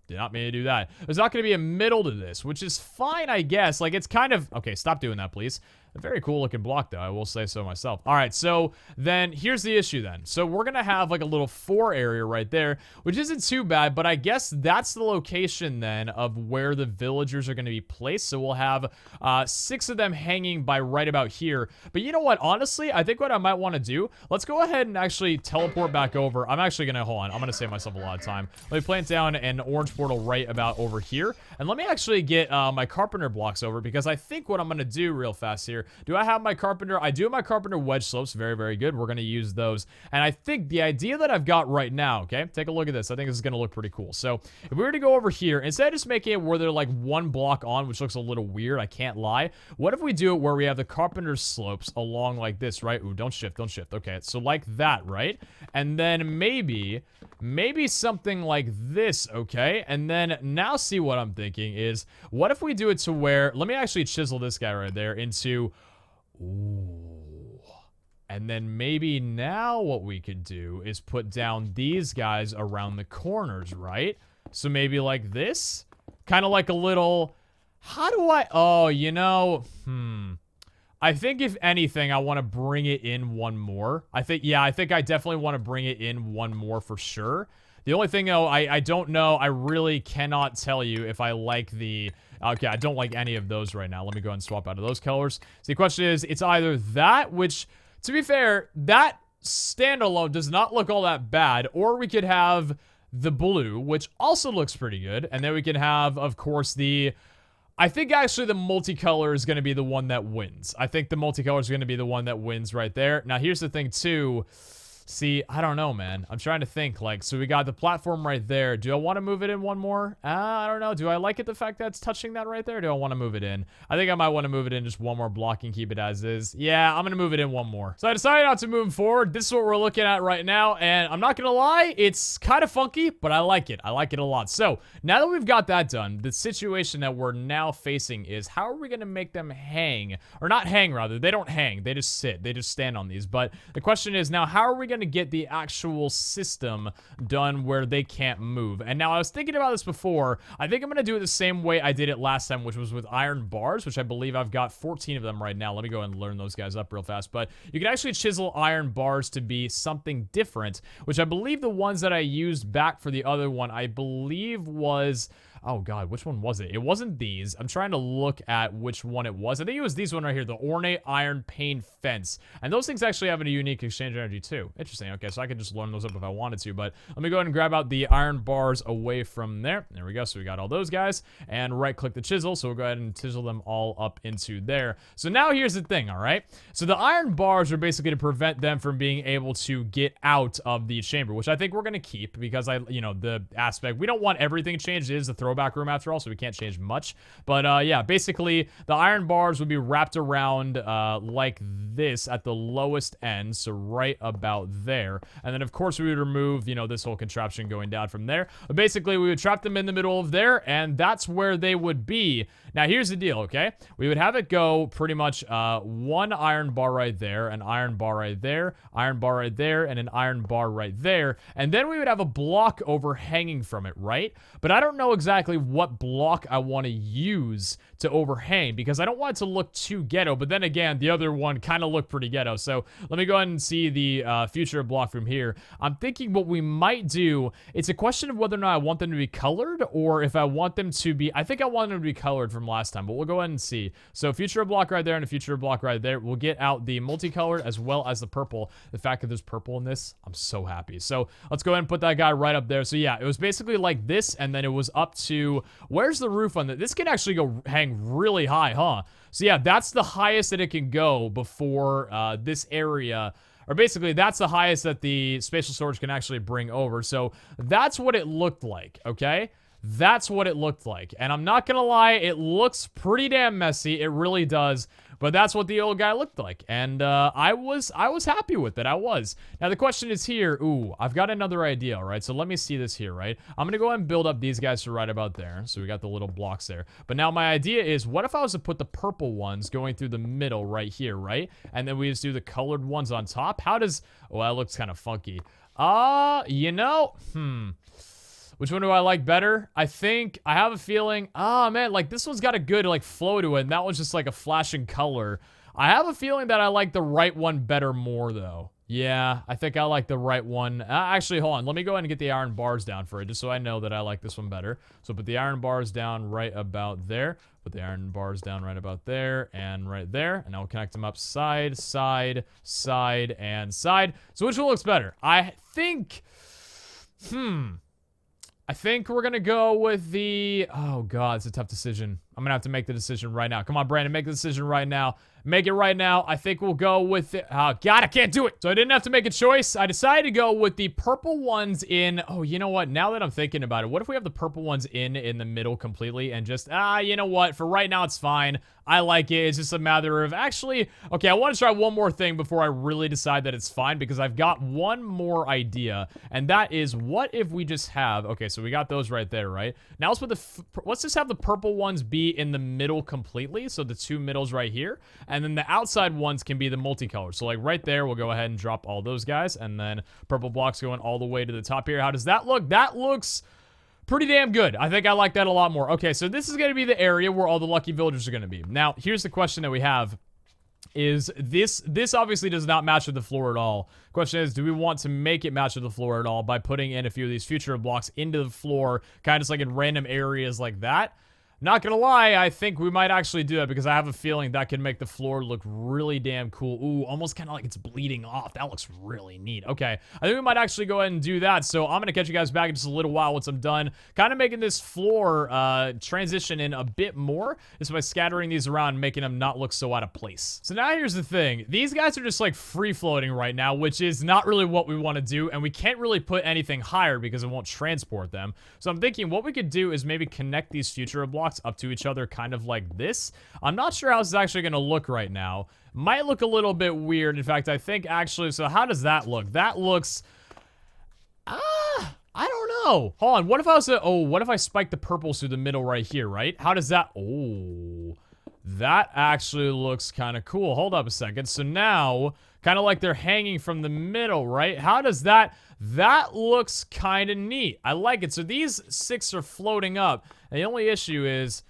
Did not mean to do that. There's not going to be a middle to this, which is fine, I guess. Like, it's kind of... Okay, stop doing that, please. A very cool looking block, though. I will say so myself. All right, so then here's the issue then. So we're going to have like a little 4 area right there, which isn't too bad, but I guess that's the location then of where the villagers are going to be placed. So we'll have 6 of them hanging by right about here. But you know what? Honestly, I think what I might want to do, let's go ahead and actually teleport back over. I'm actually going to, hold on. I'm going to save myself a lot of time. Let me plant down an orange portal right about over here. And let me actually get my carpenter blocks over, because I think what I'm going to do real fast here, do I have my carpenter? I do have my carpenter wedge slopes. Very, very good. We're going to use those. And I think the idea that I've got right now, okay, take a look at this. I think this is going to look pretty cool. So if we were to go over here, instead of just making it where they're like 1 block on, which looks a little weird, I can't lie. What if we do it where we have the carpenter slopes along like this, right? Ooh, don't shift, don't shift. Okay, so like that, right? And then maybe something like this, okay? And then now see what I'm thinking is, what if we do it to where, let me actually chisel this guy right there into... Ooh. And then maybe now what we could do is put down these guys around the corners, right? So maybe like this? Kind of like a little... How do I... Oh, I think if anything, I want to bring it in 1 more. I think I definitely want to bring it in 1 more for sure. The only thing, though, I don't know. I really cannot tell you if I like the... Okay, I don't like any of those right now. Let me go ahead and swap out of those colors. So the question is, it's either that, which, to be fair, that standalone does not look all that bad, or we could have the blue, which also looks pretty good, and then we can have, of course, the... I think actually the multicolor is going to be the one that wins. I think the multicolor is going to be the one that wins right there. Now, here's the thing, too. See, I don't know, man. I'm trying to think, like, so we got the platform right there. Do I want to move it in 1 more? I don't know. Do I like it, the fact that it's touching that right there? Or do I want to move it in? I think I might want to move it in just 1 more block and keep it as is. Yeah, I'm going to move it in 1 more. So I decided not to move forward. This is what we're looking at right now, and I'm not going to lie, it's kind of funky, but I like it. I like it a lot. So now that we've got that done, the situation that we're now facing is, how are we going to make them hang? Or not hang, rather. They don't hang. They just sit. They just stand on these. But the question is now, how are we going going to get the actual system done where they can't move. And now I was thinking about this before. I think I'm going to do it the same way I did it last time, which was with iron bars, which I believe I've got 14 of them right now. Let me go and learn those guys up real fast. But you can actually chisel iron bars to be something different, which I believe the ones that I used back for the other one, I believe was... Oh, God, which one was it? It wasn't these. I'm trying to look at which one it was. I think it was these one right here, the ornate iron pane fence. And those things actually have a unique exchange energy, too. Interesting. Okay, so I could just learn those up if I wanted to. But let me go ahead and grab out the iron bars away from there. There we go. So we got all those guys. And right-click the chisel. So we'll go ahead and chisel them all up into there. So now here's the thing, all right? So the iron bars are basically to prevent them from being able to get out of the chamber, which I think we're going to keep because the aspect, we don't want everything changed. It is the throwback back room after all, so we can't change much. But yeah, basically the iron bars would be wrapped around like this at the lowest end, so right about there. And then of course we would remove, this whole contraption going down from there. But basically we would trap them in the middle of there, and that's where they would be. Now here's the deal, okay? We would have it go pretty much one iron bar right there, an iron bar right there, iron bar right there, and an iron bar right there. And then we would have a block overhanging from it, right? But I don't know exactly what block I want to use to overhang because I don't want it to look too ghetto. But then again, the other one kind of looked pretty ghetto. So let me go ahead and see the future block from here. I'm thinking what we might do, it's a question of whether or not I want them to be colored or if I want them to be, I think I want them to be colored from last time, but we'll go ahead and see. So future block right there and a future block right there. We'll get out the multicolored as well as the purple. The fact that there's purple in this, I'm so happy. So let's go ahead and put that guy right up there. So yeah, it was basically like this, and then it was up to, where's the roof on this? This can actually go hang really high, huh? So yeah, that's the highest that it can go before this area, or basically that's the highest that the spatial storage can actually bring over. So that's what it looked like, okay? That's what it looked like. And I'm not gonna lie, it looks pretty damn messy. It really does. But that's what the old guy looked like. And I was happy with it. I was. Now the question is here. Ooh, I've got another idea, all right? So let me see this here, right? I'm gonna go ahead and build up these guys to right about there. So we got the little blocks there. But now my idea is, what if I was to put the purple ones going through the middle right here, right? And then we just do the colored ones on top. How does... Oh, that looks kind of funky. Which one do I like better? I think, I have a feeling, man, like this one's got a good like flow to it, and that one's just like a flashing color. I have a feeling that I like the right one better more though. Yeah, I think I like the right one. Actually, hold on. Let me go ahead and get the iron bars down for it, just so I know that I like this one better. So put the iron bars down right about there. Put the iron bars down right about there and right there. And now we'll connect them up side, side, side, and side. So which one looks better? I think, I think we're going to go with the... Oh, God, it's a tough decision. I'm going to have to make the decision right now. Come on, Brandon, make the decision right now. Make it right now. I think we'll go with it. Oh, God, I can't do it. So I didn't have to make a choice. I decided to go with the purple ones in... Oh, you know what? Now that I'm thinking about it, what if we have the purple ones in the middle completely and just... you know what? For right now, it's fine. I like it. It's just a matter of... Actually, okay, I want to try one more thing before I really decide that it's fine, because I've got one more idea, and that is, what if we just have... Okay, so we got those right there, right? Now let's put let's just have the purple ones be in the middle completely, so the two middles right here, and then the outside ones can be the multicolored. So like right there, we'll go ahead and drop all those guys, and then purple blocks going all the way to the top here. How does that look? That looks pretty damn good. I think I like that a lot more. Okay, so this is going to be the area where all the lucky villagers are going to be. Now, here's the question that we have. Is this obviously does not match with the floor at all. Question is, do we want to make it match with the floor at all by putting in a few of these future blocks into the floor, kind of just like in random areas like that? Not gonna lie, I think we might actually do it, because I have a feeling that can make the floor look really damn cool. Ooh, almost kind of like it's bleeding off. That looks really neat. Okay, I think we might actually go ahead and do that. So I'm gonna catch you guys back in just a little while once I'm done kind of making this floor transition in a bit more, just by scattering these around and making them not look so out of place. So now here's the thing. These guys are just like free floating right now, which is not really what we want to do, and we can't really put anything higher because it won't transport them. So I'm thinking what we could do is maybe connect these future blocks up to each other kind of like this. I'm not sure how this is actually going to look right now. Might look a little bit weird. In fact, I think actually, so how does that look? That looks, I don't know. Hold on, what if I was what if I spike the purples through the middle right here, right? How does that, that actually looks kind of cool. Hold up a second. So now, Kind of like they're hanging from the middle, right? How does that... That looks kind of neat. I like it. So these 6 are floating up. And the only issue is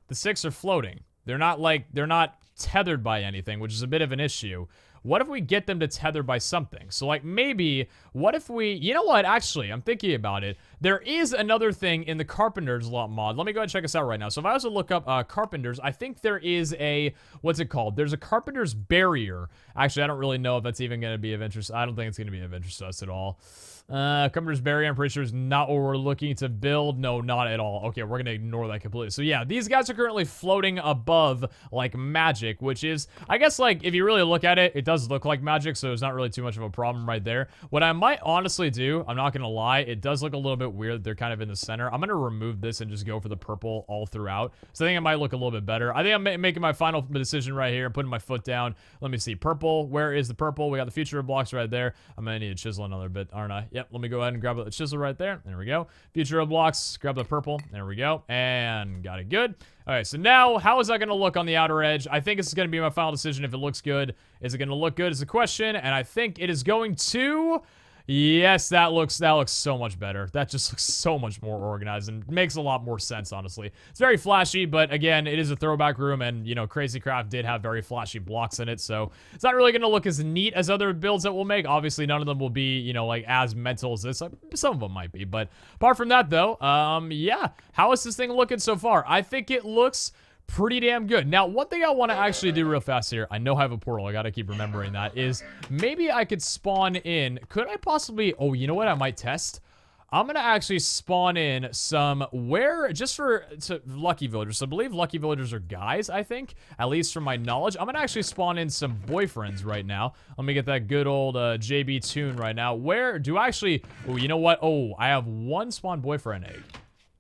the 6 are floating. They're not tethered by anything, which is a bit of an issue. What if we get them to tether by something? So, like, maybe, what if we... You know what? Actually, I'm thinking about it. There is another thing in the Carpenter's Lot mod. Let me go ahead and check this out right now. So, if I was to look up Carpenters, I think there is a... What's it called? There's a Carpenter's Barrier. Actually, I don't really know if that's even going to be of interest. I don't think it's going to be of interest to us at all. Carpenter's Barrier, I'm pretty sure is not what we're looking to build. No, not at all. Okay, we're going to ignore that completely. So, yeah, these guys are currently floating above, like, magic, which is... I guess, like, if you really look at it, it does look like magic, so it's not really too much of a problem right there. What I might honestly do, I'm not gonna lie, it does look a little bit weird. They're kind of in the center. I'm gonna remove this and just go for the purple all throughout. So I think it might look a little bit better. I think I'm making my final decision right here, putting my foot down. Let me see. Purple. Where is the purple? We got the future of blocks right there. I'm gonna need to chisel another bit, aren't I? Yep. Let me go ahead and grab the chisel right there. There we go. Future of blocks. Grab the purple. There we go. And got it good. All right, so now, how is that going to look on the outer edge? I think this is going to be my final decision if it looks good. Is it going to look good is the question, and I think it is going to... Yes, that looks so much better. That just looks so much more organized and makes a lot more sense, honestly. It's very flashy, but again, it is a throwback room, and, you know, Crazy Craft did have very flashy blocks in it, so it's not really going to look as neat as other builds that we'll make. Obviously, none of them will be, you know, like, as mental as this. Some of them might be, but apart from that, though, yeah. How is this thing looking so far? I think it looks... pretty damn good. Now, one thing I want to actually do real fast here, I know I have a portal, I gotta keep remembering that, is maybe I could spawn in, could I possibly, oh, you know what I might test? I'm gonna actually spawn in some, just for lucky villagers. So I believe lucky villagers are guys, I think, at least from my knowledge. I'm gonna actually spawn in some boyfriends right now. Let me get that good old JB tune right now. Where do I actually, oh, you know what? Oh, I have one spawn boyfriend egg.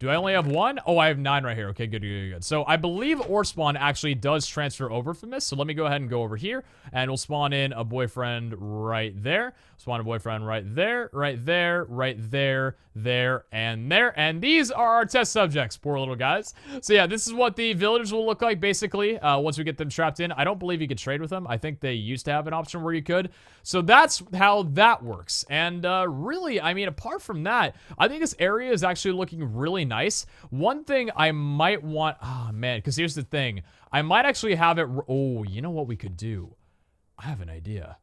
Do I only have one? Oh, I have 9 right here. Okay, good, good, good. So I believe ore spawn actually does transfer over from this. So let me go ahead and go over here, and we'll spawn in a boyfriend right there. Spawn a boyfriend right there, right there, right there, there, and there. And these are our test subjects, poor little guys. So yeah, this is what the villagers will look like, basically, once we get them trapped in. I don't believe you could trade with them. I think they used to have an option where you could. So that's how that works. And really, I mean, apart from that, I think this area is actually looking really nice. One thing I might want, oh man, because here's the thing. I might actually have it, oh, you know what we could do? I have an idea.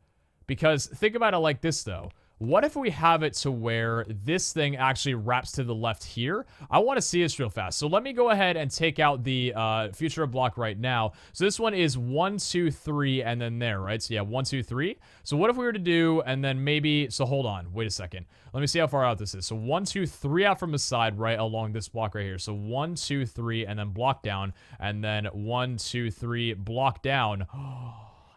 Because think about it like this, though. What if we have it to where this thing actually wraps to the left here? I want to see this real fast. So let me go ahead and take out the future of block right now. So this one is 1, 2, 3, and then there, right? So yeah, 1, 2, 3. So what if we were to do, and then maybe, so hold on, wait a second. Let me see how far out this is. So 1, 2, 3 out from the side, right along this block right here. So 1, 2, 3, and then block down, and then 1, 2, 3, block down. Oh,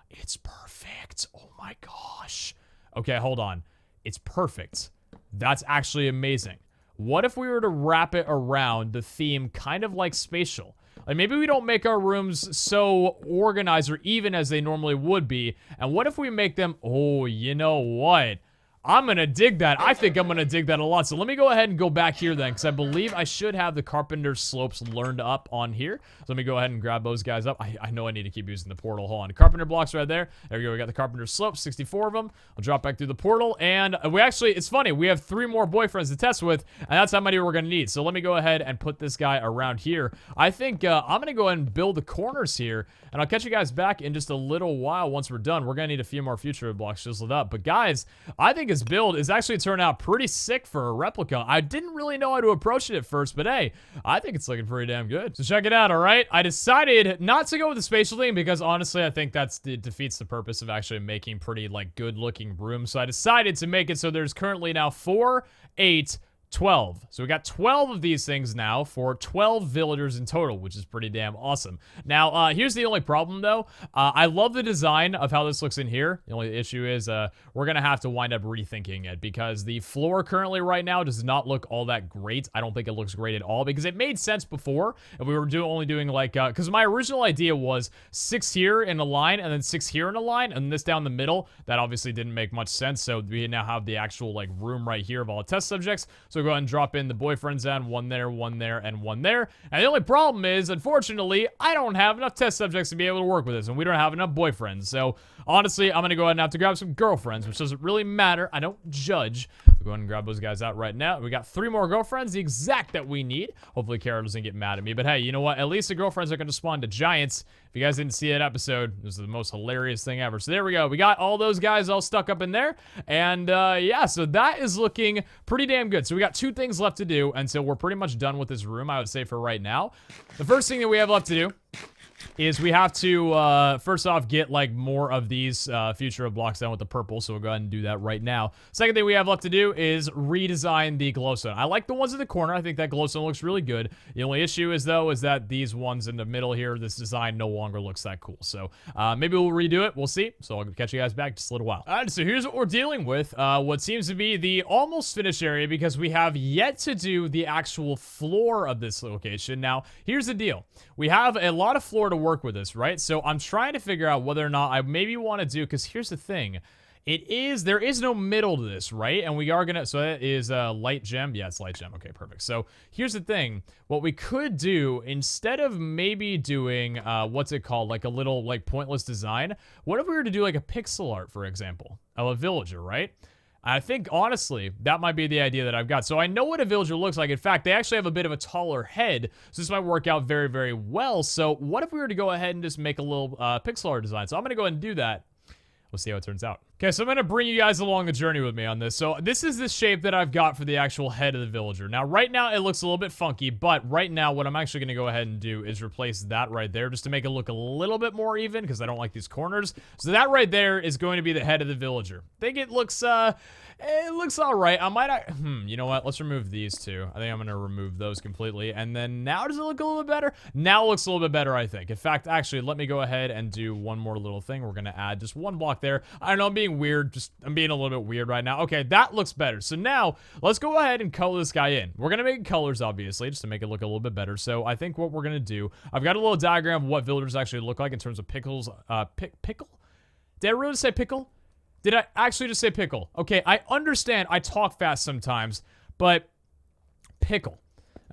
it's perfect. Oh my gosh. Okay, hold on. It's perfect. That's actually amazing. What if we were to wrap it around the theme kind of like Spatial? Like, maybe we don't make our rooms so organized or even as they normally would be. And what if we make them... Oh, you know what? I'm gonna dig that. I think I'm gonna dig that a lot. So let me go ahead and go back here then, because I believe I should have the carpenter's slopes learned up on here. So let me go ahead and grab those guys up. I know I need to keep using the portal. Hold on. Carpenter blocks right there. There we go. We got the carpenter's slopes, 64 of them. I'll drop back through the portal. And we actually, it's funny, we have 3 more boyfriends to test with, and that's how many we're gonna need. So let me go ahead and put this guy around here. I think I'm gonna go ahead and build the corners here, and I'll catch you guys back in just a little while once we're done. We're gonna need a few more future blocks chiseled up. But guys, I think his build is actually turned out pretty sick for a replica. I didn't really know how to approach it at first, but hey, I think it's looking pretty damn good. So check it out, all right? I decided not to go with the spatial thing because honestly, I think it defeats the purpose of actually making pretty, like, good-looking rooms. So I decided to make it so there's currently now 4, 8, 12. So we got 12 of these things now for 12 villagers in total, which is pretty damn awesome. Now, here's the only problem, though. I love the design of how this looks in here. The only issue is we're going to have to wind up rethinking it because the floor currently right now does not look all that great. I don't think it looks great at all because it made sense before if we were only doing like, because my original idea was 6 here in a line and then 6 here in a line and this down the middle. That obviously didn't make much sense. So we now have the actual, like, room right here of all the test subjects. So So we'll go ahead and drop in the boyfriend's end, one there, and one there. And the only problem is, unfortunately, I don't have enough test subjects to be able to work with this, and we don't have enough boyfriends. So honestly, I'm gonna go ahead and have to grab some girlfriends, which doesn't really matter. I don't judge. We'll go ahead and grab those guys out right now. We got 3 more girlfriends, the exact that we need. Hopefully Kara doesn't get mad at me, but hey, you know what? At least the girlfriends are gonna spawn to giants. If you guys didn't see that episode, this is the most hilarious thing ever. So there we go. We got all those guys all stuck up in there. And yeah, so that is looking pretty damn good. So we got 2 things left to do until we're pretty much done with this room, I would say, for right now. The first thing that we have left to do is we have to, first off, get, like, more of these future blocks down with the purple, so we'll go ahead and do that right now. Second thing we have left to do is redesign the glowstone. I like the ones in the corner. I think that glowstone looks really good. The only issue is, though, is that these ones in the middle here, this design no longer looks that cool. So, maybe we'll redo it. We'll see. So I'll catch you guys back in just a little while. All right, so here's what we're dealing with. What seems to be the almost finished area, because we have yet to do the actual floor of this location. Now, here's the deal. We have a lot of floor to work with this, right? So I'm trying to figure out whether or not I maybe want to do, because here's the thing. There is no middle to this, right? And we are gonna, so that is light gem. Yeah, it's light gem. Okay, perfect. So here's the thing. What we could do, instead of maybe doing, what's it called? Like a little, like, pointless design. What if we were to do like a pixel art, for example, of a villager, right? I think, honestly, that might be the idea that I've got. So I know what a villager looks like. In fact, they actually have a bit of a taller head, so this might work out very, very well. So what if we were to go ahead and just make a little pixel art design? So I'm going to go ahead and do that. We'll see how it turns out. Okay, so I'm going to bring you guys along the journey with me on this. So this is the shape that I've got for the actual head of the villager. Now, right now, it looks a little bit funky, but right now, what I'm actually going to go ahead and do is replace that right there just to make it look a little bit more even, because I don't like these corners. So that right there is going to be the head of the villager. I think it looks all right. I might, you know what? Let's remove these 2. I think I'm going to remove those completely. And then now, does it look a little bit better? Now it looks a little bit better, I think. In fact, actually, let me go ahead and do one more little thing. We're going to add just 1 block there. I don't know, I'm being weird. I'm being a little bit weird right now. Okay, that looks better. So now, let's go ahead and color this guy in. We're going to make colors, obviously, just to make it look a little bit better. So I think what we're going to do, I've got a little diagram of what villagers actually look like in terms of pickles. Pickle? Did I really say pickle? Did I actually just say pickle? Okay, I understand I talk fast sometimes, but pickle.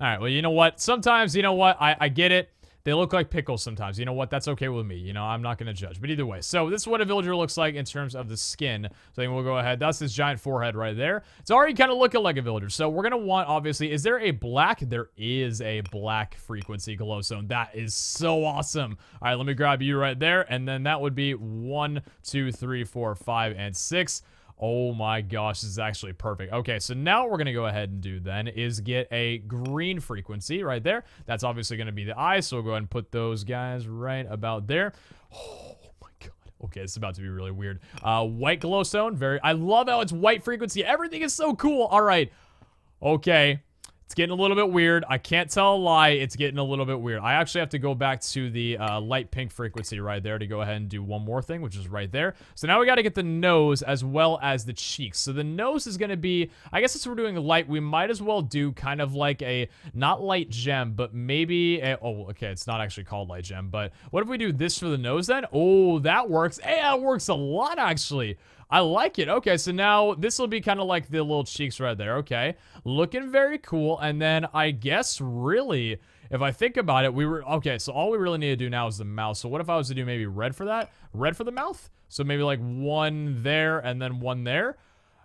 All right, well, you know what? Sometimes, you know what? I get it. They look like pickles sometimes. You know what? That's okay with me. You know, I'm not going to judge. But either way, so this is what a villager looks like in terms of the skin. So I think we'll go ahead. That's this giant forehead right there. It's already kind of looking like a villager. So we're going to want, obviously, is there a black? There is a black frequency glowstone. That is so awesome. All right, let me grab you right there. And then that would be 1, 2, 3, 4, 5, and 6. Oh my gosh, this is actually perfect. Okay, so now what we're going to go ahead and do then is get a green frequency right there. That's obviously going to be the eyes, so we'll go ahead and put those guys right about there. Oh my god. Okay, this is about to be really weird. White glowstone, I love how it's white frequency. Everything is so cool. All right. Okay. It's getting a little bit weird. I can't tell a lie. It's getting a little bit weird. I actually have to go back to the light pink frequency right there to go ahead and do one more thing, which is right there. So now we got to get the nose as well as the cheeks. So the nose is going to be, I guess since we're doing light, we might as well do kind of like a, not light gem, but maybe a, oh, okay, it's not actually called light gem, but what if we do this for the nose then? Oh, that works. Hey, that works a lot, actually. I like it. Okay, so now this will be kind of like the little cheeks right there. Okay, looking very cool. And then I guess really, if I think about it, okay, so all we really need to do now is the mouth. So what if I was to do maybe red for that? Red for the mouth? So maybe like 1 there and then 1 there.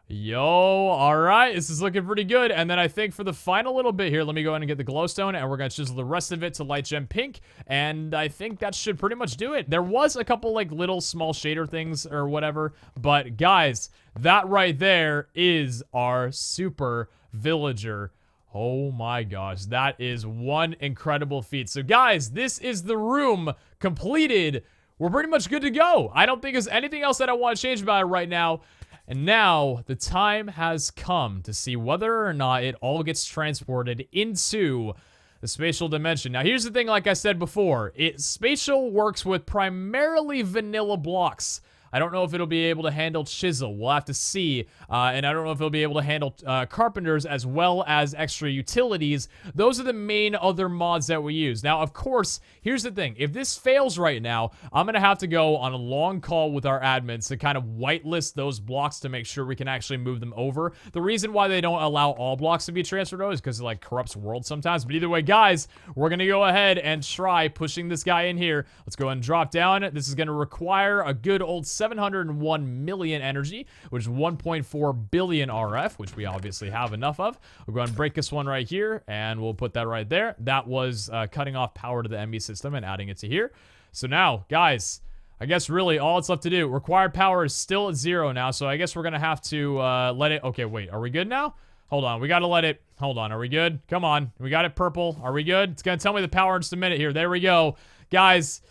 Yo, all right, this is looking pretty good. And then I think for the final little bit here, let me go ahead and get the glowstone, and we're gonna chisel the rest of it to light gem pink, and I think that should pretty much do it. There was a couple like little small shader things or whatever, but guys, that right there is our super villager. Oh my gosh, that is one incredible feat. So guys, this is the room completed. We're pretty much good to go. I don't think there's anything else that I want to change about it right now. And now, the time has come to see whether or not it all gets transported into the spatial dimension. Now, here's the thing, like I said before, Spatial works with primarily vanilla blocks. I don't know if it'll be able to handle chisel. We'll have to see. And I don't know if it'll be able to handle carpenters as well as extra utilities. Those are the main other mods that we use. Now, of course, here's the thing. If this fails right now, I'm going to have to go on a long call with our admins to kind of whitelist those blocks to make sure we can actually move them over. The reason why they don't allow all blocks to be transferred over is because it like corrupts world sometimes. But either way, guys, we're going to go ahead and try pushing this guy in here. Let's go ahead and drop down. This is going to require a good old 701 million energy, which is 1.4 billion RF, which we obviously have enough of. We'll go ahead and break this one right here, and we'll put that right there. That was cutting off power to the MB system and adding it to here. So now, guys, I guess really all it's left to do. Required power is still at 0 now, so I guess we're going to have to let it... Okay, wait, are we good now? Hold on, we got to let it... Hold on, are we good? Come on, we got it purple. Are we good? It's going to tell me the power in just a minute here. There we go. Guys,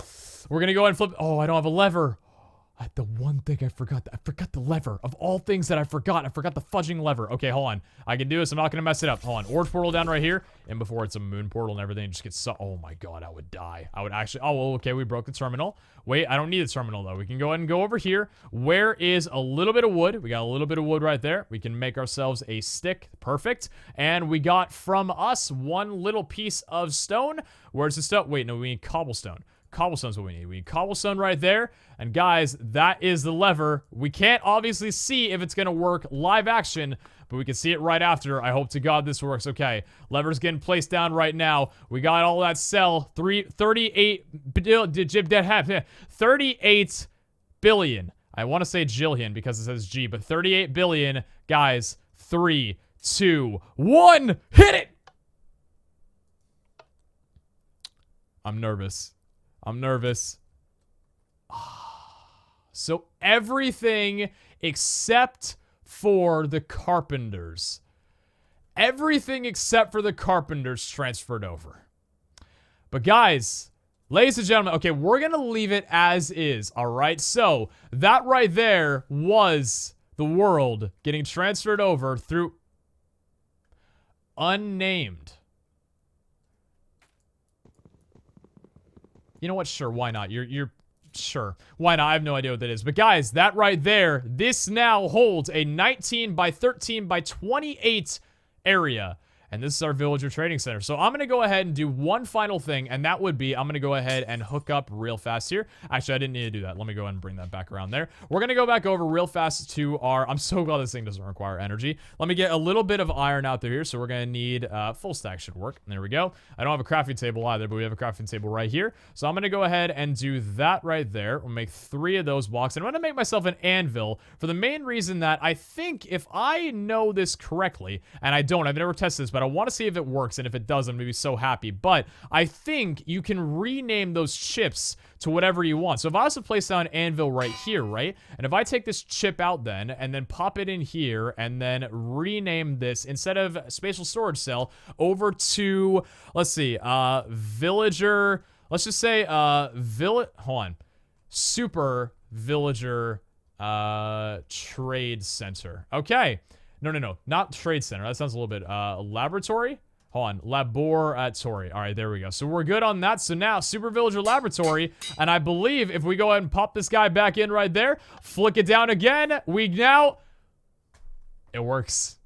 we're going to go ahead and flip... Oh, I don't have a lever. The one thing I forgot the lever. Of all things that I forgot the fudging lever. Okay, hold on. I can do this. I'm not gonna mess it up. Hold on. Orange portal down right here. And before it's a moon portal and everything, it just gets so... Oh my god, I would die. I would actually... Oh, well, okay, we broke the terminal. Wait, I don't need the terminal, though. We can go ahead and go over here. Where is a little bit of wood? We got a little bit of wood right there. We can make ourselves a stick. Perfect. And we got from us one little piece of stone. Where's the stone? Wait, no, we need cobblestone. Cobblestone's what we need. We need cobblestone right there. And guys, that is the lever. We can't obviously see if it's going to work live action, but we can see it right after. I hope to God this works. Okay, lever's getting placed down right now. We got all that cell. 38 billion. I want to say jillion because it says G, but 38 billion. Guys, 3, 2, 1. Hit it! I'm nervous. I'm nervous. So everything except for the carpenters. Everything except for the carpenters transferred over. But guys, ladies and gentlemen, okay, we're going to leave it as is, all right? So that right there was the world getting transferred over through unnamed. You know what? Sure, why not? You're sure. Why not? I have no idea what that is. But guys, that right there, this now holds a 19 by 13 by 28 area. And this is our villager trading center. So I'm going to go ahead and do one final thing, and that would be I'm going to go ahead and hook up real fast here. Actually, I didn't need to do that. Let me go ahead and bring that back around there. We're going to go back over real fast to our... I'm so glad this thing doesn't require energy. Let me get a little bit of iron out there here. So we're going to need full stack should work. There we go. I don't have a crafting table either, but we have a crafting table right here. So I'm going to go ahead and do that right there. We'll make 3 of those blocks. And I'm going to make myself an anvil for the main reason that I think if I know this correctly, and I don't, I've never tested this, but I want to see if it works. And if it does, I'm going to be so happy. But I think you can rename those chips to whatever you want. So if I was to place down an anvil right here, right? And if I take this chip out then, and then pop it in here, and then rename this, instead of spatial storage cell, over to, let's see, villager, let's just say, hold on, super villager, trade center. Okay. No, not trade center. That sounds a little bit, laboratory? Hold on, laboratory. All right, there we go. So we're good on that. So now, Super Villager Laboratory, and I believe if we go ahead and pop this guy back in right there, flick it down again, we now... It works.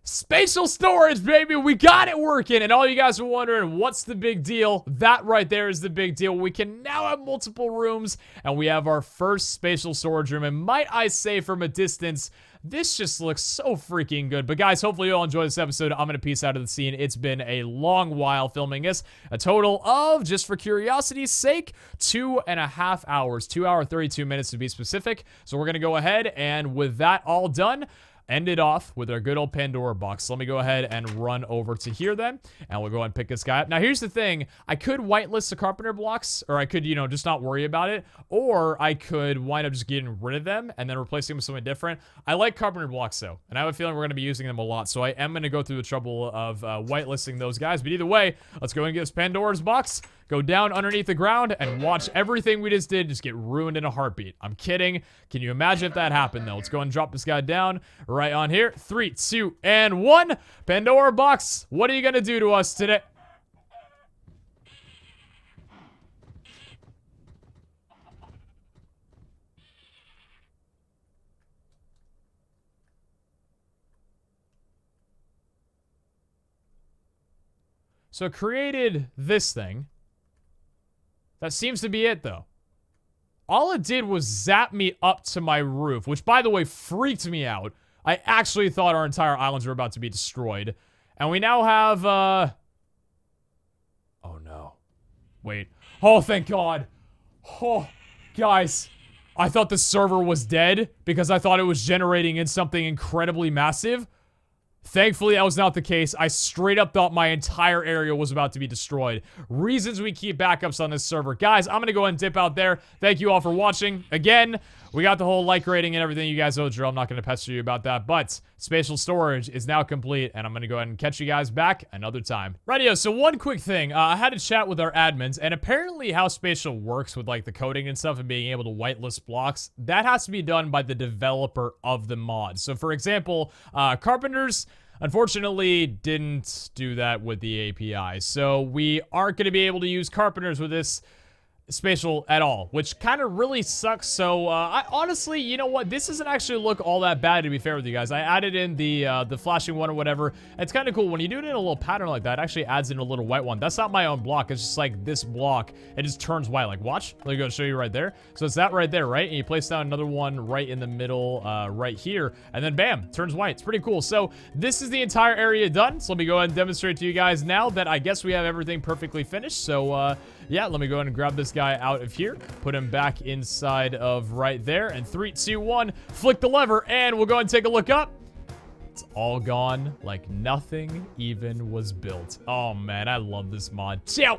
Spatial storage, baby! We got it working! And all you guys are wondering, what's the big deal? That right there is the big deal. We can now have multiple rooms, and we have our first spatial storage room. And might I say, from a distance... This just looks so freaking good. But guys, hopefully you all enjoyed this episode. I'm going to peace out of the scene. It's been a long while filming this. A total of, just for curiosity's sake, 2.5 hours. 2 hours, 32 minutes to be specific. So we're going to go ahead and with that all done, end it off with our good old Pandora box. So let me go ahead and run over to here then, and we'll go ahead and pick this guy up. Now, here's the thing. I could whitelist the carpenter blocks, or I could, you know, just not worry about it, or I could wind up just getting rid of them and then replacing them with something different. I like carpenter blocks, though, and I have a feeling we're going to be using them a lot, so I am going to go through the trouble of whitelisting those guys. But either way, let's go and get this Pandora's box, go down underneath the ground, and watch everything we just did just get ruined in a heartbeat. I'm kidding. Can you imagine if that happened, though? Let's go and drop this guy down right on here. 3, 2, and 1. Pandora box, what are you going to do to us today? So it created this thing. That seems to be it, though. All it did was zap me up to my roof, which, by the way, freaked me out. I actually thought our entire islands were about to be destroyed. And we now have, oh, no. Wait. Oh, thank God. Oh, guys. I thought the server was dead because I thought it was generating in something incredibly massive. Thankfully, that was not the case. I straight up thought my entire area was about to be destroyed. Reasons we keep backups on this server. Guys, I'm going to go ahead and dip out there. Thank you all for watching. Again, we got the whole like rating and everything. You guys know the drill. I'm not going to pester you about that. But spatial storage is now complete. And I'm going to go ahead and catch you guys back another time. Rightio, so one quick thing. I had a chat with our admins. And apparently how spatial works with like the coding and stuff and being able to whitelist blocks, that has to be done by the developer of the mod. So for example, carpenters unfortunately didn't do that with the API. So we aren't going to be able to use carpenters with this spatial at all, which kind of really sucks. So I honestly, you know what, this doesn't actually look all that bad, to be fair with you guys. I added in the flashing one or whatever. It's kind of cool when you do it in a little pattern like that. It actually adds in a little white one. That's not my own block. It's just like this block. It just turns white. Like, watch, let me go show you right there. So it's that right there, right? And you place down another one right in the middle, right here, and then bam, turns white. It's pretty cool. So this is the entire area done. So let me go ahead and demonstrate to you guys now that I guess we have everything perfectly finished. So yeah, let me go ahead and grab this guy out of here, put him back inside of right there, and 3, 2, 1, flick the lever, and we'll go ahead and take a look up. It's all gone like nothing even was built. Oh man, I love this mod. Ciao!